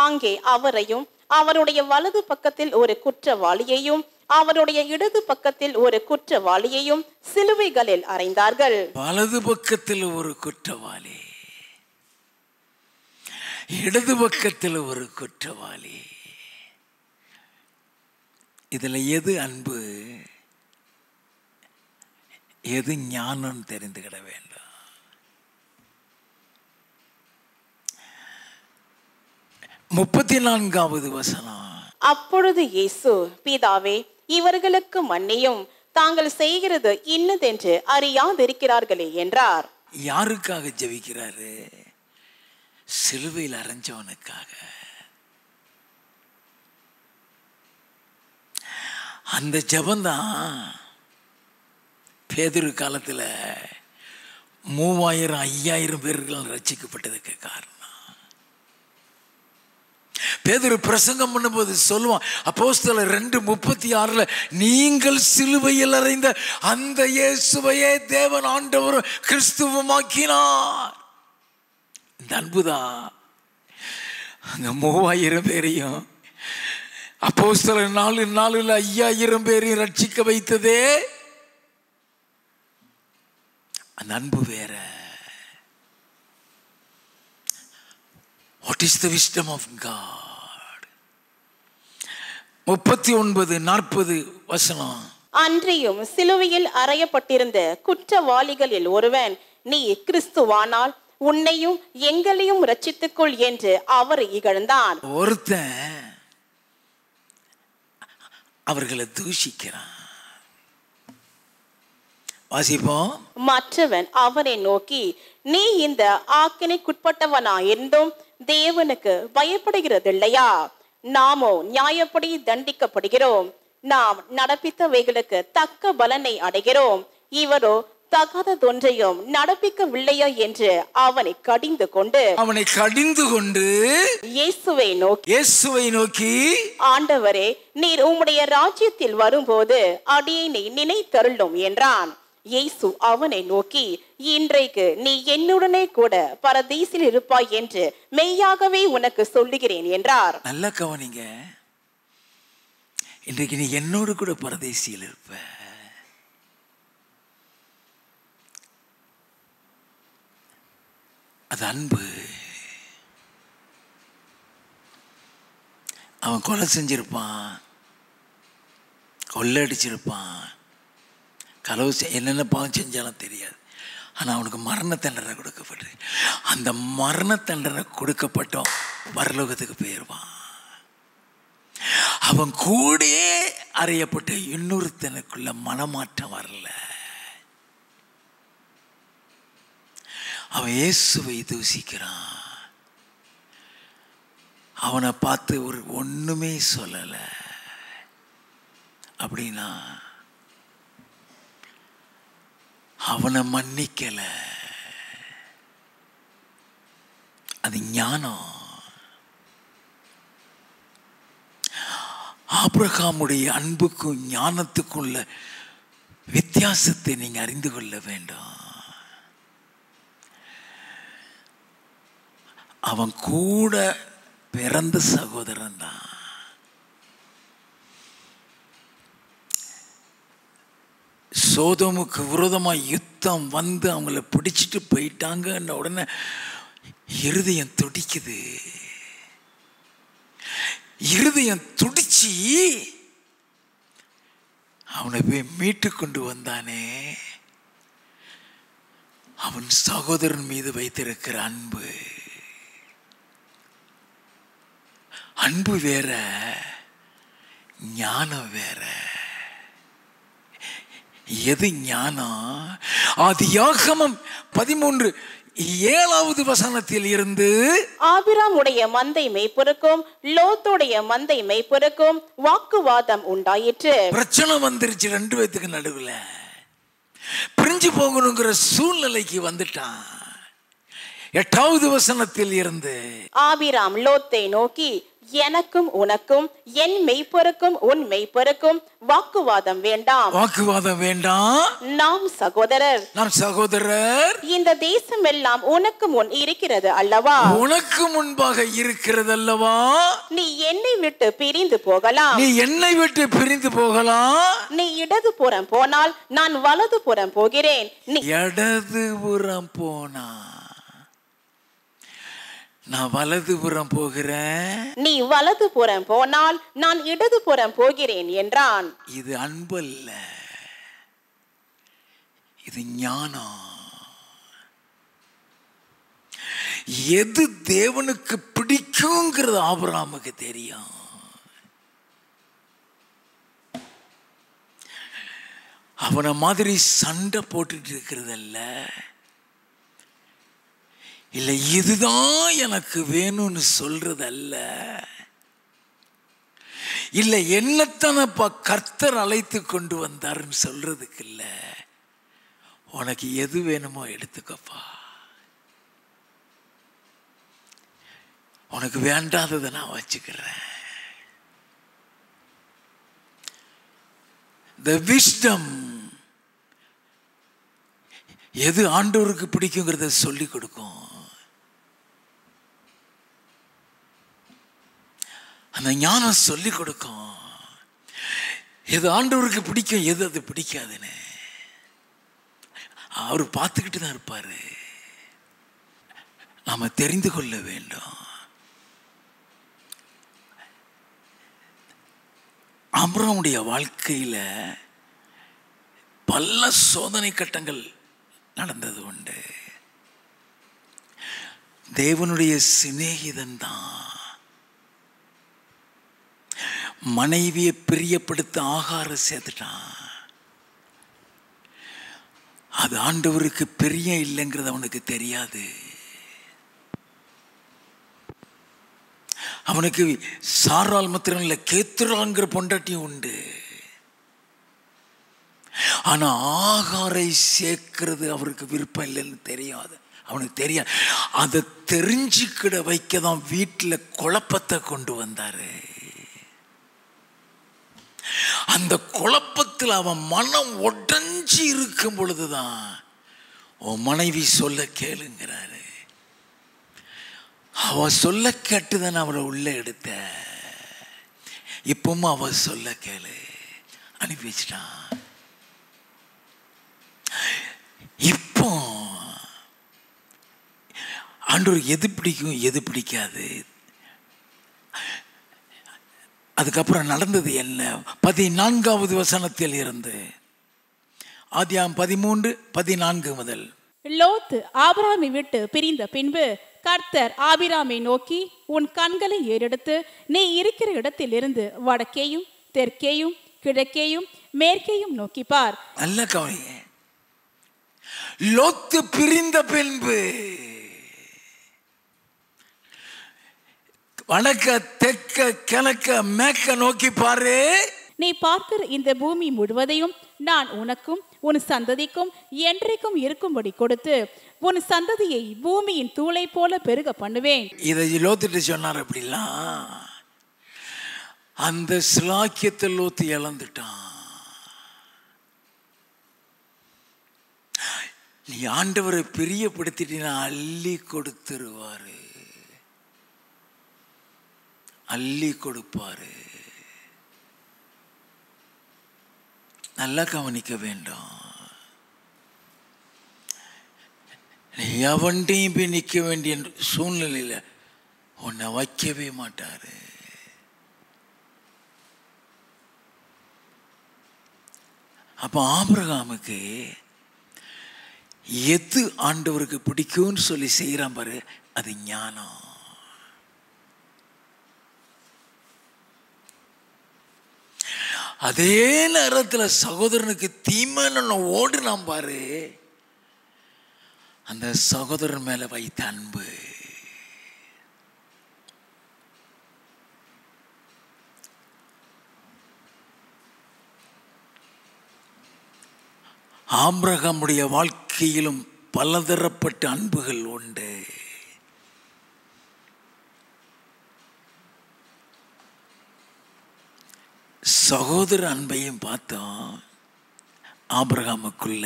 அங்கே அவரையும் அவருடைய வலது பக்கத்தில் ஒரு குற்றவாளியையும் அவருடைய இடது பக்கத்தில் ஒரு குற்றவாளியையும் சிலுவைகளில் அறைந்தார்கள். வலது பக்கத்தில் ஒரு குற்றவாளி, இடது பக்கத்தில் ஒரு குற்றவாளி. இதுல எது அன்பு, எது ஞானம் தெரிந்துகிட வேண்டும். முப்பத்தி 34வது வசனம். அப்பொழுது இயேசு, பிதாவே, இவர்களுக்கு மன்னியும், தாங்கள் செய்கிறது இன்னதென்று அறியாதிருக்கிறார்களே என்றார். யாருக்காக ஜெபிக்கிறாரு? சிலுவையில் அறைஞ்சவனுக்காக. அந்த ஜெபந்தான் பேதுரு காலத்துல 3000 5000 பேர்கள் ரட்சிக்கப்பட்டதுக்கு காரணம். பேதுரு பிரசங்கம் பண்ணும்போது சொல்லுவான், அப்போஸ்தலர் 2:36, நீங்கள் சிலுவையில் அறைந்த அந்த இயேசுவையே தேவன் ஆண்டவரும் கிறிஸ்துவமாக்கினார். இந்த அன்புதான் அங்க 3000 பேரையும் அப்போஸ்தலர் 4 5000 பேரையும் ரட்சிக்க வைத்ததே. அந்த அன்பு வேற. What is the wisdom of God? 39-40 வசனம். அன்றியும் சிலுவையில் அறையப்பட்டிருந்த குற்றவாளிகளில் ஒருவன், நீ கிறிஸ்துவானால் உன்னையும் எங்களையும் ரட்சித்துக்கொள் என்று அவர் இகழ்ந்தான். ஒருத்தன் அவர்களை தூஷிக்கிறான். வாசிப்போம். மற்றவன் அவனை நோக்கி, நீ இந்த ஆக்கினைக்குட்பட்டவனாயிருந்தும் தேவனுக்கு பயப்படுகிறதில்லையா? நாமோ நியாயப்படி தண்டிக்கப்படுகிறோம். நாம் நடப்பித்தவைகளுக்கு தக்க பலனை அடைகிறோம். இவரோ தகாததொன்றையும் நடப்பிக்கவில்லையா என்று அவனை கடிந்து கொண்டு இயேசுவை நோக்கி, ஆண்டவரே, நீர் உம்முடைய ராஜ்யத்தில் வரும்போது அடியேனை நினைத்தருளும் என்றான். இயேசு அவனை நோக்கி, இன்றைக்கு நீ என்னுடனே கூட பரதீசில் இருப்பாய் என்று மெய்யாகவே உனக்கு சொல்லுகிறேன் என்றார். நல்லா கவனிங்க. இன்றைக்கு நீ என்னோடு கூட பரதேசியில் இருப்ப. அது அன்பு. அவன் கொலை செஞ்சிருப்பான், கொள்ளடிச்சிருப்பான், களவு என்னென்ன பாவம் செஞ்சாலும் தெரியாது. ஆனால் அவனுக்கு மரண தண்டனை கொடுக்கப்பட்டு, அந்த மரண தண்டனை கொடுக்கப்பட்டோம் பரலோகத்துக்கு போயிடுவான். அவன் கூடயே அறையப்பட்ட இன்னொருத்தனுக்குள்ள மனமாற்றம் வரல. அவன் இயேசுவை தூசிக்கிறான். அவனை பார்த்து ஒண்ணுமே சொல்லல அப்படின்னா அவனை மன்னிக்கல. அது ஞானம். ஆபிரகாமுடைய அன்புக்கும் ஞானத்துக்கும் உள்ள வித்தியாசத்தை நீங்க அறிந்து கொள்ள வேண்டும். அவன் கூட பிறந்த சகோதரன் தான். சோதோமுக்கு விரோதமா யுத்தம் வந்து அவங்கள பிடிச்சிட்டு போயிட்டாங்கன்ன உடனே இருதயம் துடிக்குது. இருதயம் துடிச்சு அவனை போய் மீட்டு கொண்டு வந்தானே, அவன் சகோதரன் மீது வைத்திருக்கிற அன்பு. அன்பு வேற, ஞானம் வேற. எது ஞானம்? ஆதியாகமம் 13:7 இருந்து ஆபிராமுடைய மந்தை மேய்ப்பருக்கும் லோத்துடைய மந்தை மேய்ப்பருக்கும் வாக்குவாதம் உண்டாயிற்று. பிரச்சனை வந்துருச்சு. 2 பேத்துக்கு நடுவுல பிரிஞ்சு போகணுங்கிற சூழ்நிலைக்கு வந்துட்டான். 8 இருந்து ஆபிராம் லோத்தை நோக்கி, எனக்கும் உனக்கும் என் மெய்ப்பருக்கும் உன் மெய்ப்பருக்கும் வாக்குவாதம் வேண்டாம். வாக்குவாதம் வேண்டாம். நாம் சகோதரர். இந்த தேசம் எல்லாம் உனக்கு முன் இருக்கிறது அல்லவா? உனக்கு முன்பாக இருக்கிறது அல்லவா? நீ என்னை விட்டு பிரிந்து போகலாம். நீ இடதுபுறம் போனால் நான் வலதுபுறம் போகிறேன். நீ இடதுபுறம் போனா நான் வலதுபுறம் போகிறேன். நீ வலதுபுறம் போனால் நான் இடதுபுறம் போகிறேன் என்றான். இது அன்பு அல்ல, இது ஞானம். எது தேவனுக்கு பிடிக்குங்கிறது ஆபிரகாமுக்கு தெரியும். அவனை மாதிரி சண்டை போட்டுட்டு இருக்கிறதல்ல, இல்லை இதுதான் எனக்கு வேணும்னு சொல்றது அல்ல, இல்லை என்னத்தனப்பா கர்த்தர் அழைத்து கொண்டு வந்தாருன்னு சொல்றதுக்கு இல்லை. உனக்கு எது வேணுமோ எடுத்துக்கப்பா, உனக்கு வேண்டாததை நான் வச்சுக்கிறேன். The wisdom, எது ஆண்டவருக்கு பிடிக்குங்கிறத சொல்லி கொடுக்கும். அந்த ஞானம் சொல்லி கொடுக்கும். எது ஆண்டவருக்கு பிடிக்கும், எது அது பிடிக்காதுன்னு அவர் பார்த்துக்கிட்டு தான் இருப்பாரு. நாம தெரிந்து கொள்ள வேண்டும். ஆபிரகாமுடைய வாழ்க்கையில பல சோதனை கட்டங்கள் நடந்தது உண்டு. தேவனுடைய சிநேகிதன் தான். மனைவியை பிரியப்படுத்த ஆகாரம் சேர்த்துட்டான். அது ஆண்டவருக்கு பெரிய இல்லைங்கிறது அவனுக்கு தெரியாது. அவனுக்கு சாரால் மாத்திரம் இல்லை, கேத்துராங்கிற பொண்டாட்டியும் உண்டு. ஆனா ஆகாரை சேர்க்கிறது அவருக்கு விருப்பம் இல்லைன்னு தெரியாது. அவனுக்கு தெரியாது. அதை தெரிஞ்சுக்கிட வைக்கதான் வீட்டில் குழப்பத்தை கொண்டு வந்தாரு. அந்த குழப்பத்தில் அவன் மனம் உடைஞ்சி இருக்கும் பொழுதுதான் உன் மனைவி சொல்ல கேளுங்கிறாரு. அவ சொல்ல கேட்டுதான் அவளை உள்ள எடுத்த. இப்பவும் அவ சொல்ல கேளு, அனுப்பி வச்சிட்டான். இப்போ ஆண்டவர் எது பிடிக்கும் எது பிடிக்காது. அதுக்கப்புறம் நடந்தது என்ன? 14 இருந்து ஆதியாகமம் 13:14 முதல். லோத்து ஆபிரகாமை விட்டு பிரிந்த பின்பு கர்த்தர் ஆபிராமை நோக்கி, உன் கண்களை ஏறெடுத்து நீ இருக்கிற இடத்திலிருந்து வடக்கேயும் தெற்கேயும் கிழக்கேயும் மேற்கேயும் நோக்கி பார். நல்ல கவனிங்க. லோத்து பிரிந்த பின்பு வடக்க தெற்க கிழக்க மேற்க நோக்கி பாரு. நீ பார்க்கிற இந்த பூமி முழுவதையும் நான் உனக்கும் உன் சந்ததிக்கும் என்றைக்கும் இருக்கும்படி கொடுத்து உன் சந்ததியை பூமியின் தூளை போல பெருக பண்ணுவேன். இதை லோத்துட்டு சொன்னார். அப்படிலாம் அந்த சிலாக்கியத்தை லோத்து இழந்துட்டான். நீ ஆண்டவரை பிரியப்படுத்திட்டீனா அள்ளி கொடுத்துருவாரு, அள்ளி கொடுப்பாரு. நல்லா கவனிக்க வேண்டும். நீ எவன்டையும் போய் நிற்க வேண்டிய சூழ்நிலையில் உன்னை வைக்கவே மாட்டாரு. அப்போ ஆபிரகாமுக்கு எது ஆண்டவருக்கு பிடிக்கும்னு சொல்லி செய்கிறான் பாரு, அது ஞானம். அதே நேரத்தில் சகோதரனுக்கு தீமைன்னு ஓடுனான் பாரு, அந்த சகோதரன் மேல வைத்த அன்பு. ஆபிரகாமுடைய வாழ்க்கையிலும் பலதரப்பட்ட அன்புகள் உண்டு. சகோதர அன்பையும் பார்த்தோம் ஆபிரகாமுக்குள்ள.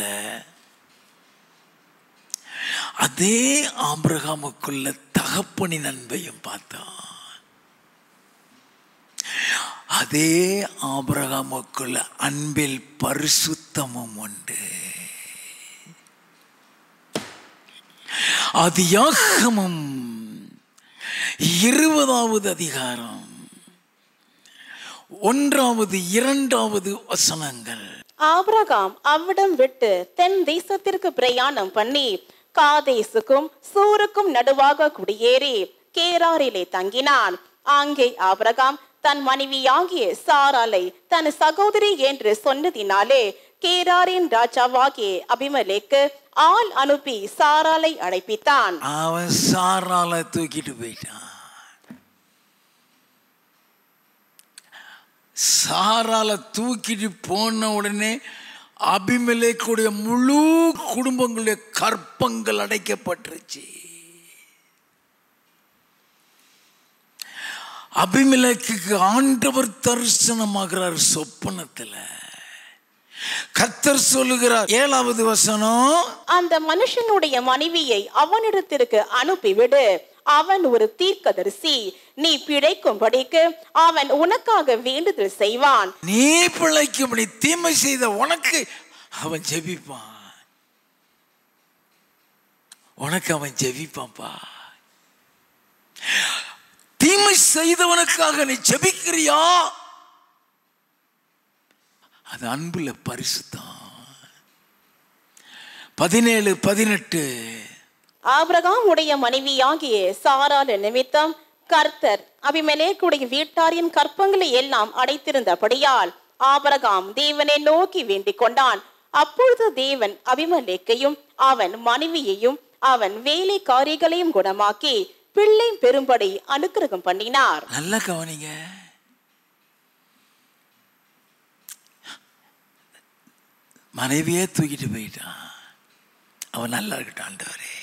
அதே ஆபிரகாமுக்குள்ள தகப்பனின் அன்பையும் பார்த்தோம். அதே ஆபிரகாமுக்குள்ள அன்பில் பரிசுத்தமும் உண்டு. ஆதியாகமம் 20வது அதிகாரம் 1, 2 வசனங்கள். ஆபிரகாம் அவ்விடம் விட்டு தென் தேசத்திற்கு பிரயாணம் பண்ணி காதேசுக்கும் சூருக்கும் நடுவாக குடியேறி கேராரிலே தங்கினான். அங்கே ஆபிரகாம் தன் மனைவியாகிய சாராளை தன் சகோதரி என்று சொன்னதினாலே கேராரின் ராஜாவாகிய அபிமெலேக்கு ஆள் அனுப்பி சாராளை அழைப்பித்தான். அவன் சாராளை தூக்கிட்டு போயிட்டான். சாராளை தூக்கிட்டு போன உடனே அபிமெலேக்குடைய முழு குடும்பங்களுடைய கற்பங்கள் அடைக்கப்பட்டுருச்சு. அபிமெலேக்குக்கு ஆண்டவர் தரிசனமாகிறார் சொப்பனத்துல. கர்த்தர் சொல்லுகிறார் 7வது வசனம், அந்த மனுஷனுடைய மனைவியை அவனிடத்திற்கு அனுப்பிவிடு, அவன் ஒரு தீர்க்கதரிசி, நீ பிழைக்கும்படிக்கு அவன் உனக்காக வேண்டுதல் செய்வான். நீ பிழைக்கும்படி தீமை செய்த உனக்கு அவன் ஜெபிப்பான். உனக்கு அவன் ஜெபிப்பான்பா. தீமை செய்தவனுக்காக நீ ஜெபிக்கிறியா? அது அன்புல பரிசுத்தம். 17, 18. ஆபிரகாம் உடைய மனைவியாகிய சாராள் நிமித்தம் கர்த்தர் அபிமெலேக்குடைய வீட்டாரின் கற்பங்களை எல்லாம் அடைத்திருந்தபடியால் ஆபிரகாம் தேவனை நோக்கி வேண்டிக் கொண்டான். அப்பொழுது தேவன் அபிமெலேக்கையும் அவன் மனைவியையும் அவன் வேலைக்காரிகளையும் குணமாக்கி பிள்ளை பெறும்படி அனுக்கிரகம் பண்ணினார். நல்லா கவனிங்க. மனைவியே தூக்கிட்டு போயிட்டான். அவன் நல்லா இருக்கட்டும் ஆண்டவரே,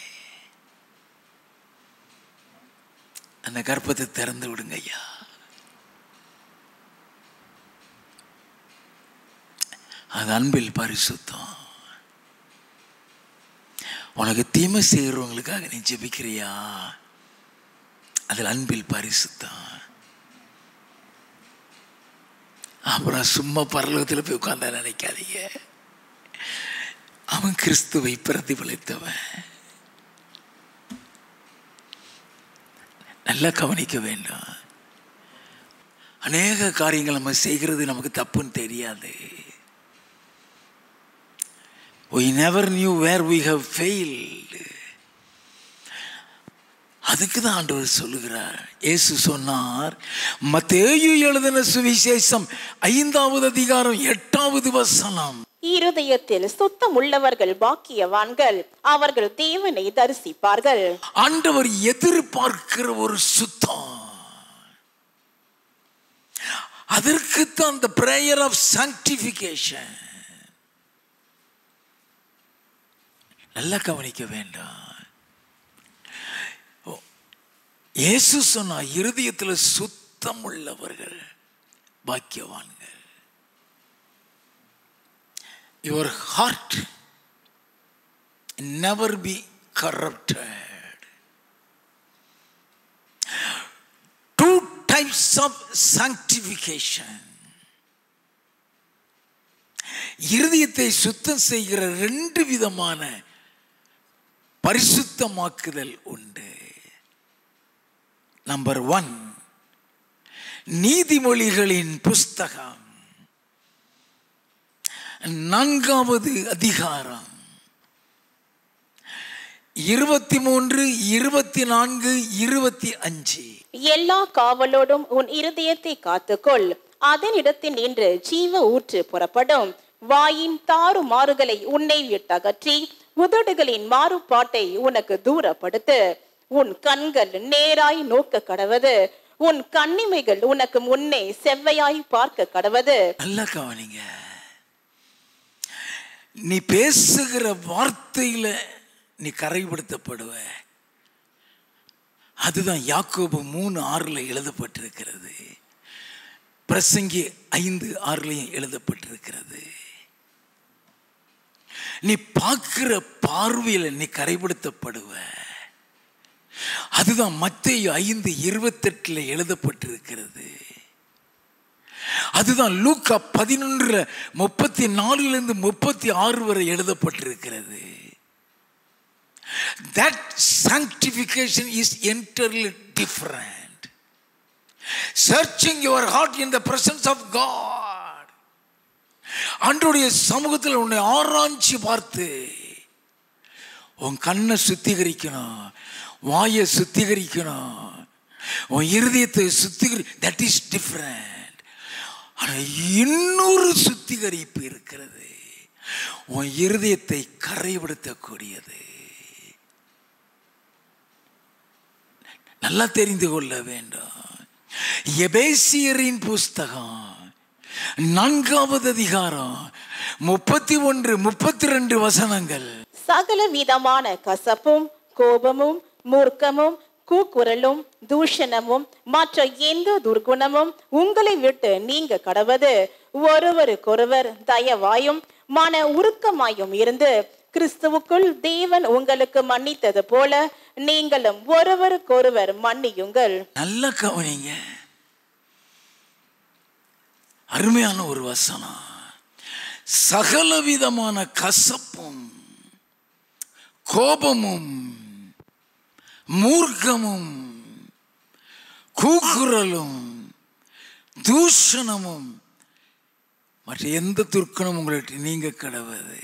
அந்த கர்ப்பத்தை திறந்து விடுங்க ஐயா. அது அன்பில் பரிசுத்தம். உனக்கு தீமை செய்கிறவங்களுக்காக நீ ஜெபிக்கிறியா? அதில் அன்பில் பரிசுத்தம். அப்புறம் சும்மா பரலோகத்தில் போய் உட்கார்ந்தா நினைக்காதீங்க. அவன் கிறிஸ்துவை பிரதிபலித்தவன். நல்லா கவனிக்க வேண்டும். அநேக காரியங்கள் நம்ம செய்கிறது நமக்கு தப்புன்னு தெரியாது. We never knew where we have failed. அதுக்கு தான் ஆண்டவர் சொல்லுகிறார். இயேசு சொன்னார், மத்தேயு எழுதின சுவிசேஷம் 5வது அதிகாரம் 8வது வசனம், இருதயத்தில் சுத்தம் உள்ளவர்கள் பாக்கியவான்கள், அவர்கள் தேவனை தரிசிப்பார்கள். ஆண்டவர் எதிர்பார்க்கிற ஒரு சுத்தம். அதற்குத்தான் அந்த பிரேயர் ஆஃப் சாங்டிஃபிகேஷன். நல்லா கவனிக்க வேண்டாம். இயேசு சொன்னா இருதயத்தில் சுத்தம் உள்ளவர்கள் பாக்கியவான்கள். Your heart never be corrupted. Two types of sanctification. இருதயத்தை சுத்தம் செய்கிற 2 விதமான பரிசுத்தமாக்குதல் உண்டு. நம்பர் 1, நீதிமொழிகளின் புஸ்தகம் 4வது அதிகாரம் 23, 24, 25. எல்லா காவலோடும் உன் இருதயத்தை காத்துக்கொள், அதனிடத்தில் நின்று ஜீவ ஊற்று புறப்படும். வாயின் தாறுமாறுகளை உன்னை விட்டகற்றி உதடுகளின் மாறுபாட்டை உனக்கு தூரப்படுத்து. உன் கண்கள் நேராய் நோக்க கடவது, உன் கண்ணிமைகள் உனக்கு முன்னே செவ்வையாய் பார்க்க கடவது. நல்லா கவனிங்க. நீ பேசுகிற வார்த்தையில நீ கரைப்படுத்தப்படுவ. அதுதான் யாக்கோபு 3:6 எழுதப்பட்டிருக்கிறது. பிரசங்கி 5:6 எழுதப்பட்டிருக்கிறது. நீ பார்க்கிற பார்வையில நீ கரைப்படுத்தப்படுவ. அதுதான் மத்தேயு 5:28 எழுதப்பட்டிருக்கிறது. அதுதான் லூக்கா 11:34-36 வரை எழுதப்பட்டிருக்கிறது. That sanctification is entirely different. Searching your heart in the presence of God. ஆண்டவருடைய சமூகத்தில் உன்னை ஆராய்ச்சி பார்த்து உன் கண்ணை சுத்திகரிக்கணும், வாயை சுத்திகரிக்கணும், உன் இருதயத்தை that is different. ஆனால் இன்னொரு சுத்திகரிப்பு இருக்கிறது, உன் இருதயத்தை கரைப்படுத்தக்கூடியது. நல்லா தெரிந்து கொள்ள வேண்டும். எபேசியரின் புஸ்தகம் 4வது அதிகாரம் 31, 32 வசனங்கள். சகல விதமான கசப்பும் கோபமும் மூர்க்கமும் கூக்குரலும் தூஷணமும் மற்ற எந்த துர்குணமும் உங்களை விட்டு நீங்க கடவது. ஒருவருக்கொருவர் தயவாயும் மன உருக்கமாயும் இருந்து கிறிஸ்துவுக்குள் தேவன் உங்களுக்கு மன்னித்தது போல நீங்களும் ஒருவருக்கொருவர் மன்னியுங்கள். நல்ல கவனிங்க, அருமையான ஒரு வசனம். சகலவிதமான கசப்பும் கோபமும் மூர்க்கமும் கூக்குரலும் தூஷணமும் மற்ற எந்த துர்க்கணும் உங்களுக்கு நீங்க கடவுது.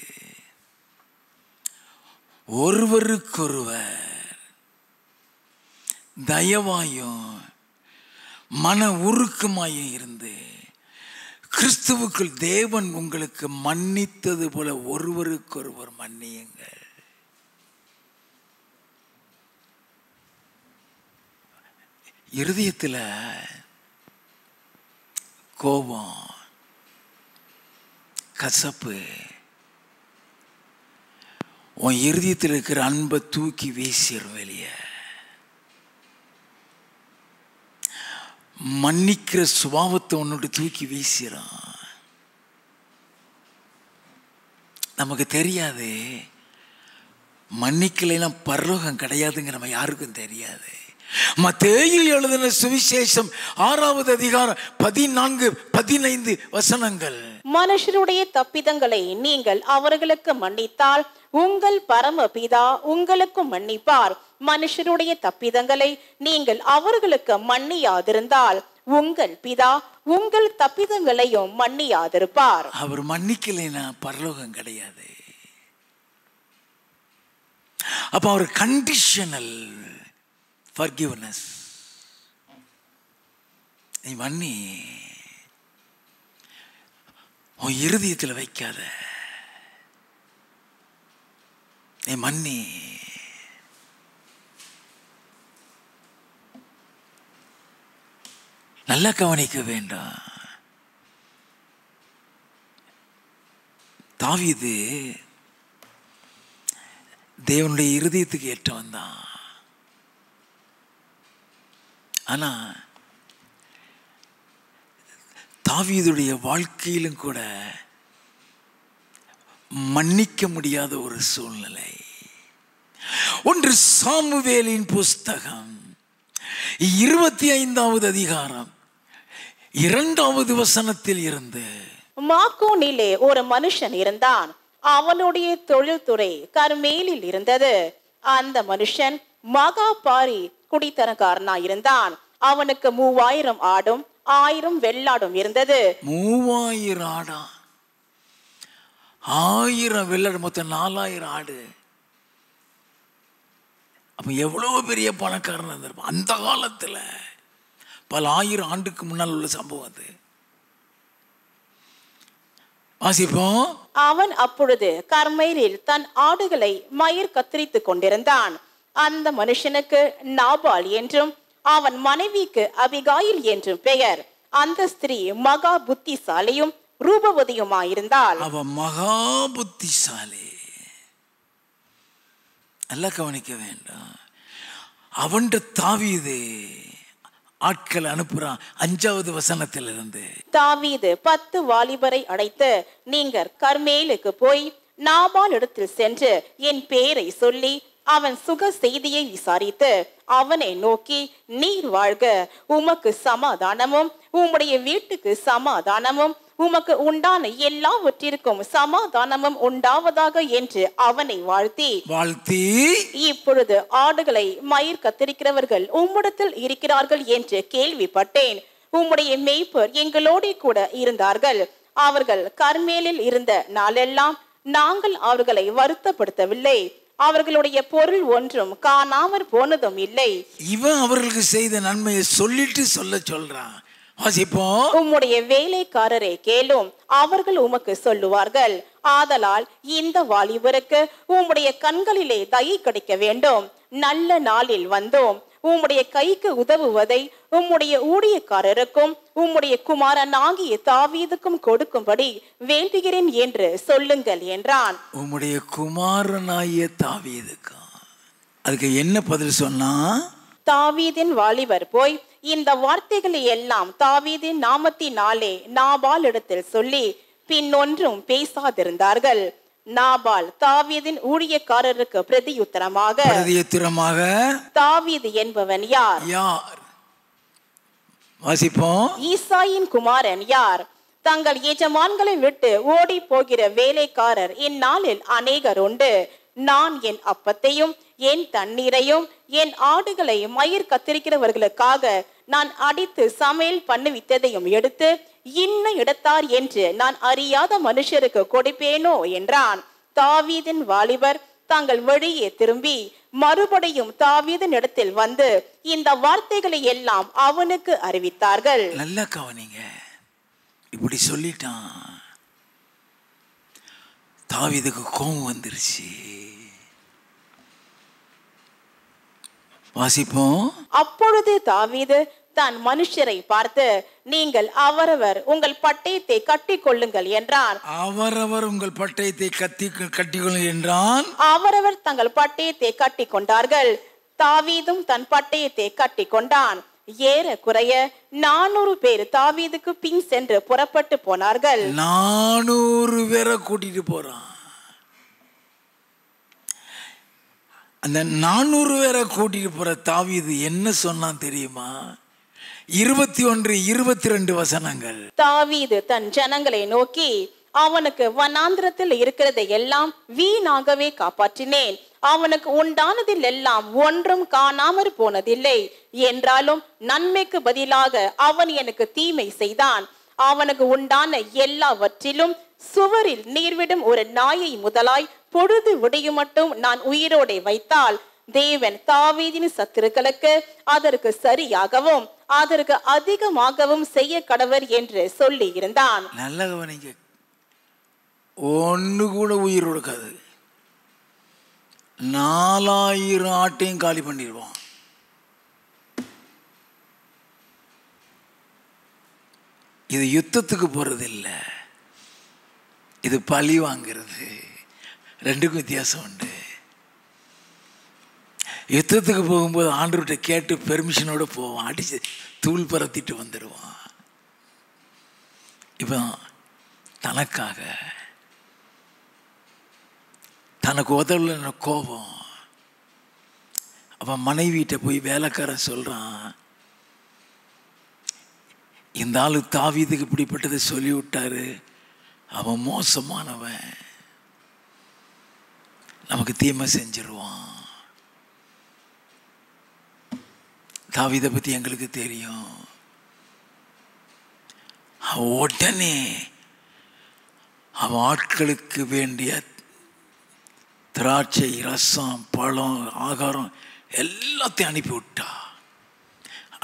ஒருவருக்கொருவர் தயவாயும் மன உருக்கமாயும் இருந்து கிறிஸ்துவுக்குள் தேவன் உங்களுக்கு மன்னித்தது போல ஒருவருக்கொருவர் மன்னியுங்கள். இருதயத்தில் கோபம் கசப்பு உன் இருதயத்தில் இருக்கிற அன்பை தூக்கி வீசிடும் வெளியே. மன்னிக்கிற சுபாவத்தை உன்னோட தூக்கி வீசிடும். நமக்கு தெரியாது, மன்னிக்கலைன்னா பரலோகம் கிடையாதுங்க, நம்ம யாருக்கும் தெரியாது. மத்தேயு எழுதின சுவிசேஷம் 6வது அதிகாரம் 14, 15 வசனங்கள். மனுஷருடைய தப்பிதங்களை நீங்கள் அவர்களுக்கு மன்னித்தால் உங்கள் பரமபிதா உங்களுக்கு மன்னிப்பார். மனுஷருடைய தப்பிதங்களை நீங்கள் அவர்களுக்கு மன்னியாதிருந்தால் உங்கள் பிதா உங்கள் தப்பிதங்களையும் மன்னியாதிருப்பார். அவர் மன்னிக்கலைன்னா பரலோகம் கிடையாது. அப்ப அவர் கண்டிஷனல் forgiveness. நீ மன்னி, உன் இருதயத்தில் வைக்காத, நீ மன்னி. நல்லா கவனிக்க வேண்டாம். தாவீது தேவனுடைய இருதயத்துக்கு ஏற்றவன் தான். ஆனா தாவீதுடைய வாழ்க்கையிலும் கூட மன்னிக்க முடியாத ஒரு சூழ்நிலை. ஒன்று சாமுவேலின் புஸ்தகம் 25வது அதிகாரம் 2வது வசனத்தில் இருந்து, மாக்கோனிலே ஒரு மனுஷன் இருந்தான். அவனுடைய தொழில்துறை கர்மேலில் இருந்தது. அந்த மனுஷன் மகா பாரி குடித்தனக்காரனாய் இருந்தான். அவனுக்கு 3000 ஆடும் 1000 வெள்ளாடும் இருந்தது. 3000 ஆடா, 1000 வெள்ளாடு, மொத்தம் 4000 ஆடு. அப்ப எவ்வளவு பெரிய பணக்காரன் இருந்திருப்பான் அந்த காலத்துல. பல 1000 ஆண்டுக்கு முன்னால் உள்ள சம்பவம் அது. வாசிப்போம். அவன் அப்பொழுது கர்மேலில் தன் ஆடுகளை மயிர் கத்தரித்துக் கொண்டிருந்தான். அந்த மனுஷனுக்கு நாபால் என்றும் அவன் மனைவிக்கு அபிகாயில் என்றும் பெயர். அந்த ஸ்திரீ மகா புத்திசாலியும் ரூபவதியுமாயிருந்தாள். அவன் மகா புத்திசாலி. நல்லா கவனிக்க வேண்டாம். அவன் தாவீது ஆட்கள் அனுப்புறான். 5வது வசனத்தில் இருந்து, தாவீது 10 வாலிபரை அழைத்து, நீங்கள் கர்மேலுக்கு போய் நாபால் இடத்தில் சென்று என் பேரை சொல்லி அவன் சுக செய்தியை விசாரித்து அவனை நோக்கி, நீர் வாழ்க, உமக்கு சமாதானமும் உம்முடைய வீட்டுக்கு சமாதானமும் உமக்கு உண்டான எல்லாவற்றிற்கும் சமாதானமும் உண்டாவதாக என்று அவனை வாழ்த்தி, இப்பொழுது ஆடுகளை மயிர் கத்தரிக்கிறவர்கள் உம்மிடத்தில் இருக்கிறார்கள் என்று கேள்விப்பட்டேன். உம்முடைய மேய்ப்பர் எங்களோட கூட இருந்தார்கள். அவர்கள் கர்மேலில் இருந்த நாளெல்லாம் நாங்கள் அவர்களை வருத்தப்படுத்தவில்லை. அவர்களுடைய பொருள் ஒன்றும் காணாமற் போனதும் இல்லை. இவன் அவர்களுக்கு செய்த நன்மையை சொல்லிட்டு சொல்றான். வாசிப்போம். உம்முடைய வேலைக்காரரை கேளும், அவர்கள் உமக்கு சொல்லுவார்கள். ஆதலால் இந்த வாலிபருக்கு உம்முடைய கண்களிலே தயை கிடைக்க வேண்டும். நல்ல நாளில் வந்தோம். உம்முடைய கைக்கு உதவுவதை உம்முடைய ஊழியக்காரருக்கும் உம்முடைய குமாரனாகிய தாவீதுக்கும் கொடுக்கும்படி வேண்டுகிறேன் என்று சொல்லுங்கள் என்றான். உம்முடைய குமாரனாகிய தாவீதுக்கும். அதுக்கு என்ன பதில் சொன்னா? தாவீதின் வாலிபர் போய் இந்த வார்த்தைகளை எல்லாம் தாவீதின் நாமத்தினாலே நாபால் இடத்தில் சொல்லி பின்னொன்றும் பேசாதிருந்தார்கள். நாபால் தாவீதின் ஊழியக்காரருக்கு பிரதியுத்தரமாக, தாவீது என்பவன் யார்? வாசிப்போம். ஈசாயின் குமாரன் யார்? தங்கள் எஜமான்களை விட்டு ஓடி போகிற வேலைக்காரர் இந்நாளில் அநேகர் உண்டு. நான் என் அப்பத்தையும் என் தண்ணீரையும் என் ஆடுகளை மயிர் கத்திரிக்கிறவர்களுக்காக நான் அடித்து சமையல் பண்ணுவித்ததையும் எடுத்து இன்ன இடத்தார் என்று நான் அறியாத மனுஷருக்கு கொடுப்பேனோ என்றான். தாவீதின் வாலிபர் தங்கள் வழியே திரும்பி மறுபடியும் தாவீதின் இடத்தில் வந்து இந்த வார்த்தைகளை எல்லாம் அவனுக்கு அறிவித்தார்கள். நல்லா கவனிங்க. இப்படி சொல்லிட்டான். தாவீதுக்கு கோபம் வந்துருச்சு. வாசிப்போம். அப்பொழுது தாவீது தன் மனுஷரை பார்த்து, நீங்கள் அவரவர் உங்கள் பட்டயத்தை கட்டிக் கொள்ளுங்கள் என்றான். அவரவர் உங்கள் பட்டயத்தை கட்டிக்கொள்ளுங்கள் என்றான். அவரவர் தங்கள் பட்டயத்தை கட்டி கொண்டார்கள். தாவீதும் தன் பட்டயத்தை கட்டி கொண்டான். ஏறக்குறைய 400 பேர் தாவீதுக்கு பின் சென்று புறப்பட்டு போனார்கள். 400 பேரை கூட்டிட்டு போறான். அந்த 400 பேரை கூட்டிட்டு போற தாவீது என்ன சொன்னான் தெரியுமா? 21, 22 வசனங்கள். தாவீது தன் ஜனங்களை நோக்கி, அவனுக்கு வனாந்திரத்தில் இருக்கிறதை எல்லாம் வீணாகவே காப்பாற்றினேன். அவனுக்கு உண்டானதில் எல்லாம் ஒன்றும் காணாமற் போனதில்லை. என்றாலும் நன்மைக்கு பதிலாக அவன் எனக்கு தீமை செய்தான். அவனுக்கு உண்டான எல்லாவற்றிலும் சுவரில் நீர்விடும் ஒரு நாயை முதலாய் பொழுது விடியும் மட்டும் நான் உயிரோடே வைத்தால் தேவன் தாவீதின் சத்துருக்களுக்கு அதற்கு சரியாகவும் அதற்கு அதிகமாகவும் செய்ய கடவர் என்று சொல்லி இருந்தான். நல்ல கவனிங்க. ஒண்ணு கூட உயிர் கொடுக்காது. 4000 ஆட்டையும் காலி பண்ணிடுவான். இது யுத்தத்துக்கு போறது இல்லை. இது பழி வாங்கிறது. ரெண்டுக்கும் வித்தியாசம் உண்டு. யுத்தத்துக்கு போகும்போது ஆண்டவர்கிட்ட கேட்டு பெர்மிஷனோடு போவான், அடித்து தூள் பரத்திட்டு வந்துடுவான். இப்போ தனக்காக, தனக்கு உதவல கோபம். அவன் மனைவிட்ட போய் வேலைக்காரன் சொல்கிறான், இந்த ஆள் தாவீதுக்கு இப்படிப்பட்டதை சொல்லி விட்டாரு, அவன் மோசமானவன், நமக்கு தீமை செஞ்சிருவான். தாவீதை பற்றி எங்களுக்கு தெரியும். அவன் உடனே அவன் ஆட்களுக்கு வேண்டிய திராட்சை, ரசம், பழம், ஆகாரம் எல்லாத்தையும்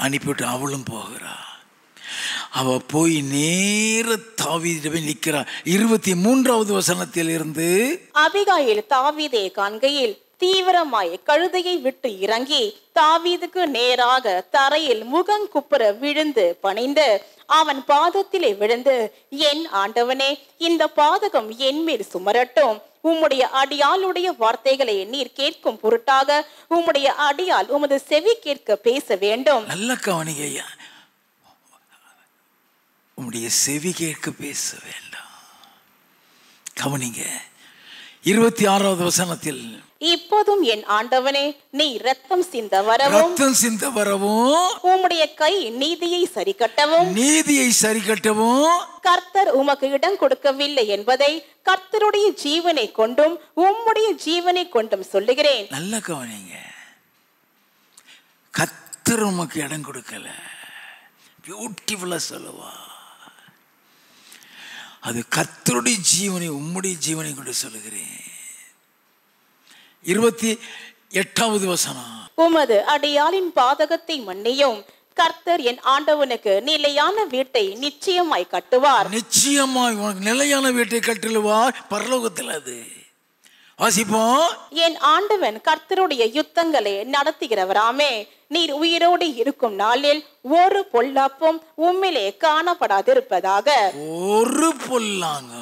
அனுப்பிவிட்டு அவளும் போகிறா. அவ போய் நேர தாவீதிட்ட போய் நிற்கிறா. 23வது வசனத்தில் இருந்து, அபிகாயில் தாவீதை காண்கையில் தீவிரமாய் கழுதையை விட்டு இறங்கி தாவீதுக்கு நேராக தரையில் முகங்குப்புற விழுந்து பணிந்து அவன் பாதத்திலே விழுந்து, என் ஆண்டவனே, இந்த பாதகம் என் மேல் சுமரட்டும். உம்முடைய அடியாளுடைய வார்த்தைகளை நீர் கேட்கும் பொருட்டாக உம்முடைய அடியால் உமது செவி கேட்க பேச வேண்டும். நல்ல கவனிங்க ஐயா, உம்முடைய செவி கேட்க பேச வேண்டாம். கவனிங்க 26வது வசனத்தில், இப்போதும் என் ஆண்டவனே, நீ ரத்தம் சிந்த வரவும் உம்முடைய கை நீதியை சரி கட்டவும் கர்த்தர் உமக்கு இடம் கொடுக்கவில்லை என்பதை கர்த்தருடைய ஜீவனை கொண்டும் உம்முடைய ஜீவனை கொண்டும் சொல்லுகிறேன். நல்ல கவனிங்க, கர்த்தர் உமக்கு இடம் கொடுக்கல. பியூட்டிஃபுல்லா சொல்லுவா, அது கர்த்தருடைய ஜீவனை உம்முடைய ஜீவனை கொண்டு சொல்லுகிறேன். 28வது வசனம், உமது அடியாளின் பாதகத்தை மன்னியும், கர்த்தர் என் ஆண்டவனுக்கு நிலையான வீட்டை நிச்சயமாய் கட்டுவார். நிச்சயமாய் உனக்கு நிலையான வீட்டை கட்டுவார் பரலோகத்தில். அது வாசிப்போம். என் ஆண்டவன் கர்த்தருடைய யுத்தங்களை நடத்துகிறவராமே, நீர் உயிரோடு இருக்கும் நாளில் ஒரு பொல்லாப்பும் உம்மிலே காணப்படாதிருப்பதாக. ஒரு பொல்லாங்க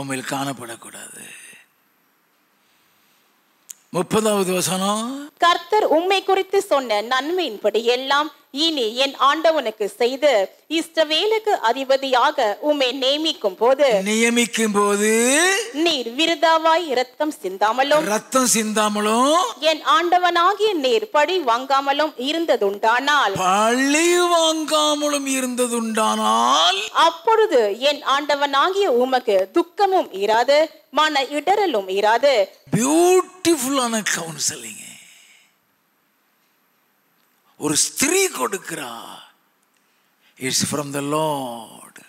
உம்மில் காணப்படக்கூடாது. 30வது வசனம், கர்த்தர் உம்மை குறித்து சொன்ன நன்மையின்படி எல்லாம் இனி என் ஆண்டவனுக்கு செய்து இஸ்ரவேலுக்கு அதிபதியாக உம்மை நியமிக்கும் போது நீர் விருதாவாய் ரத்தம் சிந்தாமலும் என் ஆண்டவனாகிய நீர் பழி வாங்காமலும் இருந்ததுண்டானால் அப்பொழுது என் ஆண்டவனாகிய உமக்கு துக்கமும் இராது, மன இடரலும் இராது. பியூட்டிஃபுல்லான கவுன்சிலிங் ஒரு ஸ்திரீ கொடுக்கிறா. It's from the Lord,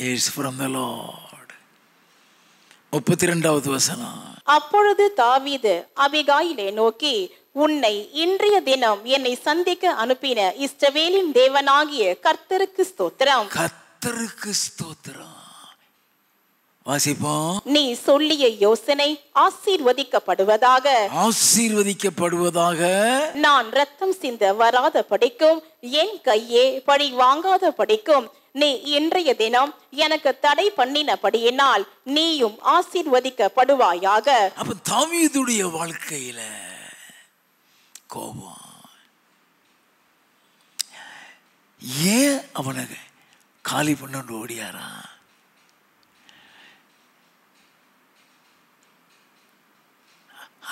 it's from the Lord. 32வது வசனம், அப்பொழுது தாவீது அபிகாயிலை நோக்கி, உன்னை இன்றைய தினம் என்னை சந்திக்க அனுப்பின இஸ்ரவேலின் தேவனாகிய கர்த்தருக்கு ஸ்தோத்திரம். கர்த்தருக்கு ஸ்தோத்திரம். வாசிப்போம். நீ சொல்லிய யோசனை ஆசீர்வதிக்கப்படுவதாக. நான் ரத்தம் சிந்த வராத படிக்கும், என் கையே பழி வாங்காத படிக்கும் நீ இன்றைய தினம் எனக்கு தடை பண்ணினபடியினால் நீயும் ஆசீர்வதிக்கப்படுவாயாக. அப்ப தாவீதுடைய வாழ்க்கையில கோபம் ஏன் அவனை காலி பண்ணு ஓடியாரா?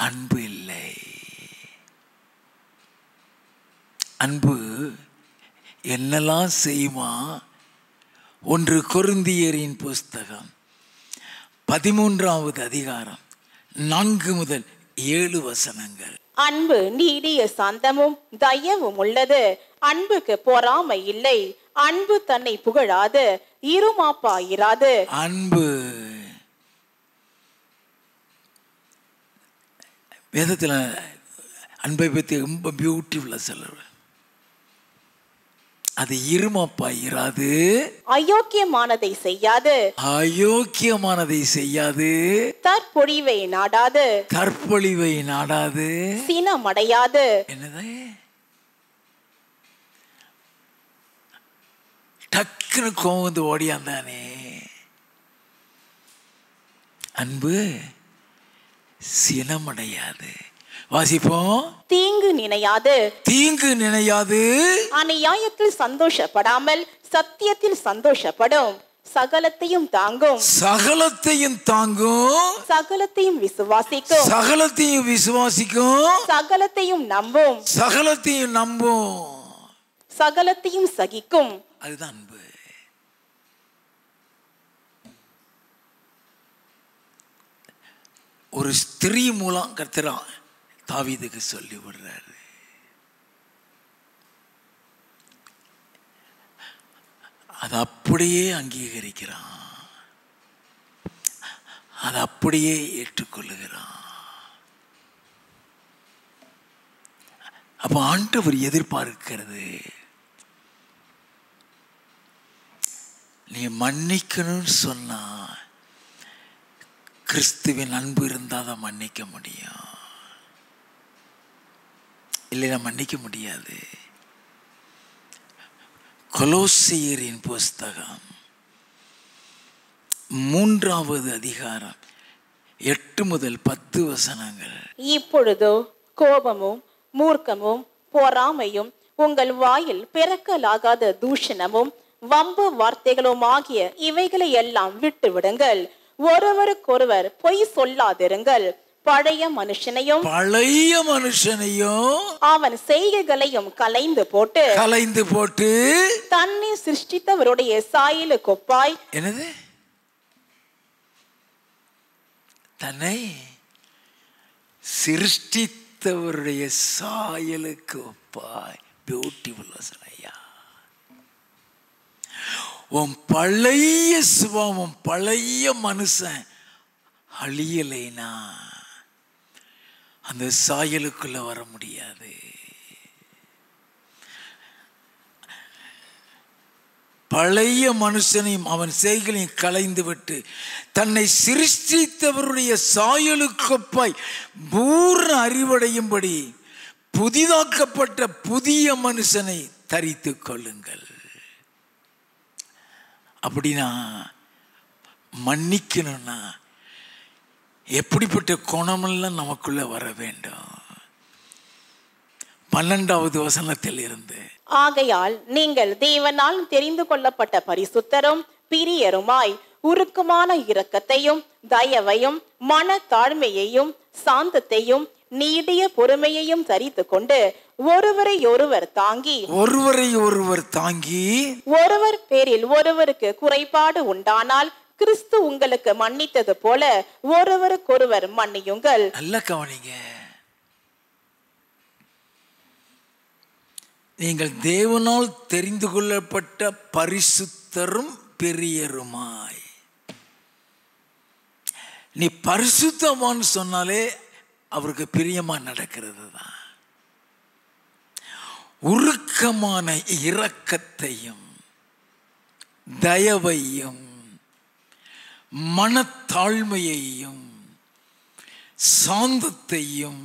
அன்பு இல்லை. அன்பு என்னெல்லாம் செய்யுமா? 1 கொரிந்தியரின் புஸ்தகம் 13வது அதிகாரம் 4 முதல் 7 வசனங்கள். அன்பு நீடிய சாந்தமும் தயவும் உள்ளது, அன்புக்கு பொறாமை இல்லை, அன்பு தன்னை புகழாது, இருமாப்பாயிராது. அன்பு வேதத்தில் அன்பை பற்றி ரொம்ப பியூட்டிஃபுல்லாக சொல்லுவேன். அது இருமாப்பாயிராது, அயோக்கியமானதை செய்யாது, தற்பொழிவை நாடாது, சினமடையாது. என்னது? டக்கு டக்குன்னு கோவம் வந்து ஓடியாந்தானே. அன்பு சினமடையாது. வாசிப்போம். தீங்கு நினையாது, தீங்கு நினையாது, அநியாயத்தில் சந்தோஷப்படாமல் சத்தியத்தில் சந்தோஷப்படும், சகலத்தையும் தாங்கும், சகலத்தையும் தாங்கும், சகலத்தையும் விசுவாசிக்கும், சகலத்தையும் விசுவாசிக்கும், சகலத்தையும் நம்பும், சகலத்தையும் நம்பும், சகலத்தையும் சகிக்கும். அதுதான் அன்பு. ஒரு ஸ்திரீ மூலம் கர்த்தர் தாவீதுக்கு சொல்லி விடுறாரு. அதை அப்படியே அங்கீகரிக்கிறான், அதை அப்படியே ஏற்றுக்கொள்ளுகிறான். அப்ப ஆண்டவர் எதிர்பார்க்கிறது, நீ மன்னிக்கணும்னு சொன்னா கிறிஸ்துவின் அன்பு இருந்தால் தான் மன்னிக்க முடியும், இல்லைன்னா மன்னிக்க முடியாது. கொலோசியரின் புஸ்தகம் 3வது அதிகாரம் 8 முதல் 10 வசனங்கள். இப்பொழுதோ கோபமும் மூர்க்கமும் பொறாமையும் உங்கள் வாயில் பிறக்கலாகாத தூஷணமும் வம்பு வார்த்தைகளும் ஆகிய இவைகளை எல்லாம் விட்டு விடுங்கள். ஒருவருக்கொருவர் பொய் சொல்லாதிருங்கள். பழைய மனுஷனையும் அவன் செய்கைகளையும் கலைந்து போட்டு தன்னை சிருஷ்டித்தவருடைய சாயலுக்கு ஒப்பாய். என்னது? தன்னை சிருஷ்டித்தவருடைய சாயலுக்கு ஒப்பாய். பியூட்டிஃபுல் வசனையா. உன் பழைய சுபாவம், பழைய மனுஷன் அழியலைனா அந்த சாயலுக்குள்ள வர முடியாது. பழைய மனுஷனையும் அவன் செய்களையும் களைந்து விட்டு தன்னை சிருஷ்டித்தவருடைய சாயலுக்கொப்பாய் பூர்ண அறிவடையும்படி புதிதாக்கப்பட்ட புதிய மனுஷனை தரித்து கொள்ளுங்கள். அப்படின்னா மன்னிக்கணும்னா எப்படிப்பட்ட குணமெல்லாம் நமக்குள்ள வர வேண்டும்? 12வது வசனத்தில் இருந்து, ஆகையால் நீங்கள் தேவனால் தெரிந்து கொள்ளப்பட்ட பரிசுத்தரும் பிரியருமாய் உருக்கமான இரக்கத்தையும் தயவையும் மன தாழ்மையையும் சாந்தத்தையும் நீடிய பொறுமையையும் தரித்து கொண்டு ஒருவரை ஒருவர் தாங்கி ஒருவர் பேரில் ஒருவருக்கு குறைபாடு உண்டானால் கிறிஸ்து உங்களுக்கு மன்னித்தது போல ஒருவருக்கொருவர் மன்னியுங்கள். நல்ல கவனிங்க. நீங்கள் தேவனால் தெரிந்து கொள்ளப்பட்ட பரிசுத்தரும் பெரியருமாய். நீ பரிசுத்தமான்னு சொன்னாலே அவருக்கு பிரியமா நடக்கிறது தான். உருக்கமான இரக்கத்தையும் தயவையும் மனத்தாழ்மையையும் சாந்தத்தையும்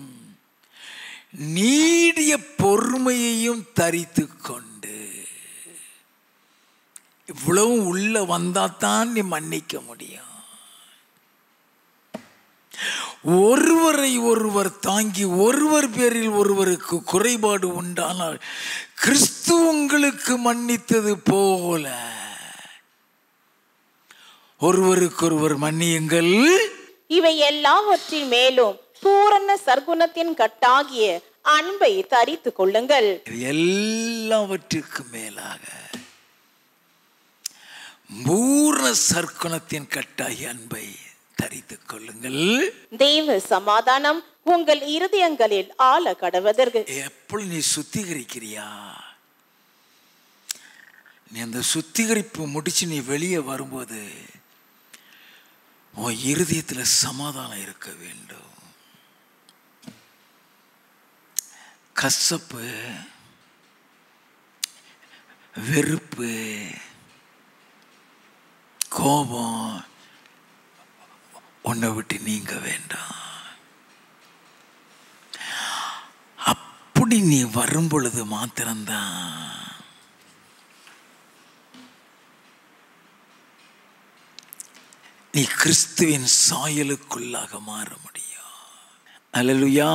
நீடிய பொறுமையையும் தரித்து கொண்டு, இவ்வளவு உள்ள வந்தாதான் நீ மன்னிக்க முடியும். ஒருவரை ஒருவர் தாங்கி ஒருவர் பேரில் ஒருவருக்கு குறைபாடு உண்டானால் கிறிஸ்து உங்களுக்கு மன்னித்தது போல ஒருவருக்கொருவர் மன்னியுங்கள். இவை எல்லாவற்றின் மேலும் பூரண சர்க்குணத்தின் கட்டாகிய அன்பை தரித்து கொள்ளுங்கள். எல்லாவற்றிற்கு மேலாக பூரண சர்க்குணத்தின் கட்டாகிய அன்பை தரித்து கொள்ளுங்கள். தேவ சமாதானம் உங்கள் இருதயங்களில் ஆள கடவதற்கு. எப்பொழுது நீ சுத்திகரிக்கிறியா, நீ அந்த சுத்திகரிப்பு முடிச்சு நீ வெளியே வரும்போது உன் இருதயத்தில் சமாதானம் இருக்க வேண்டும். கசப்பு, வெறுப்பு, கோபம் உன்னை விட்டு நீங்க வேண்டாம். அப்படி நீ வரும் பொழுது மாத்திரம்தான் நீ கிறிஸ்துவின் சாயலுக்குள்ளாக மாற முடியும். அல்லேலூயா.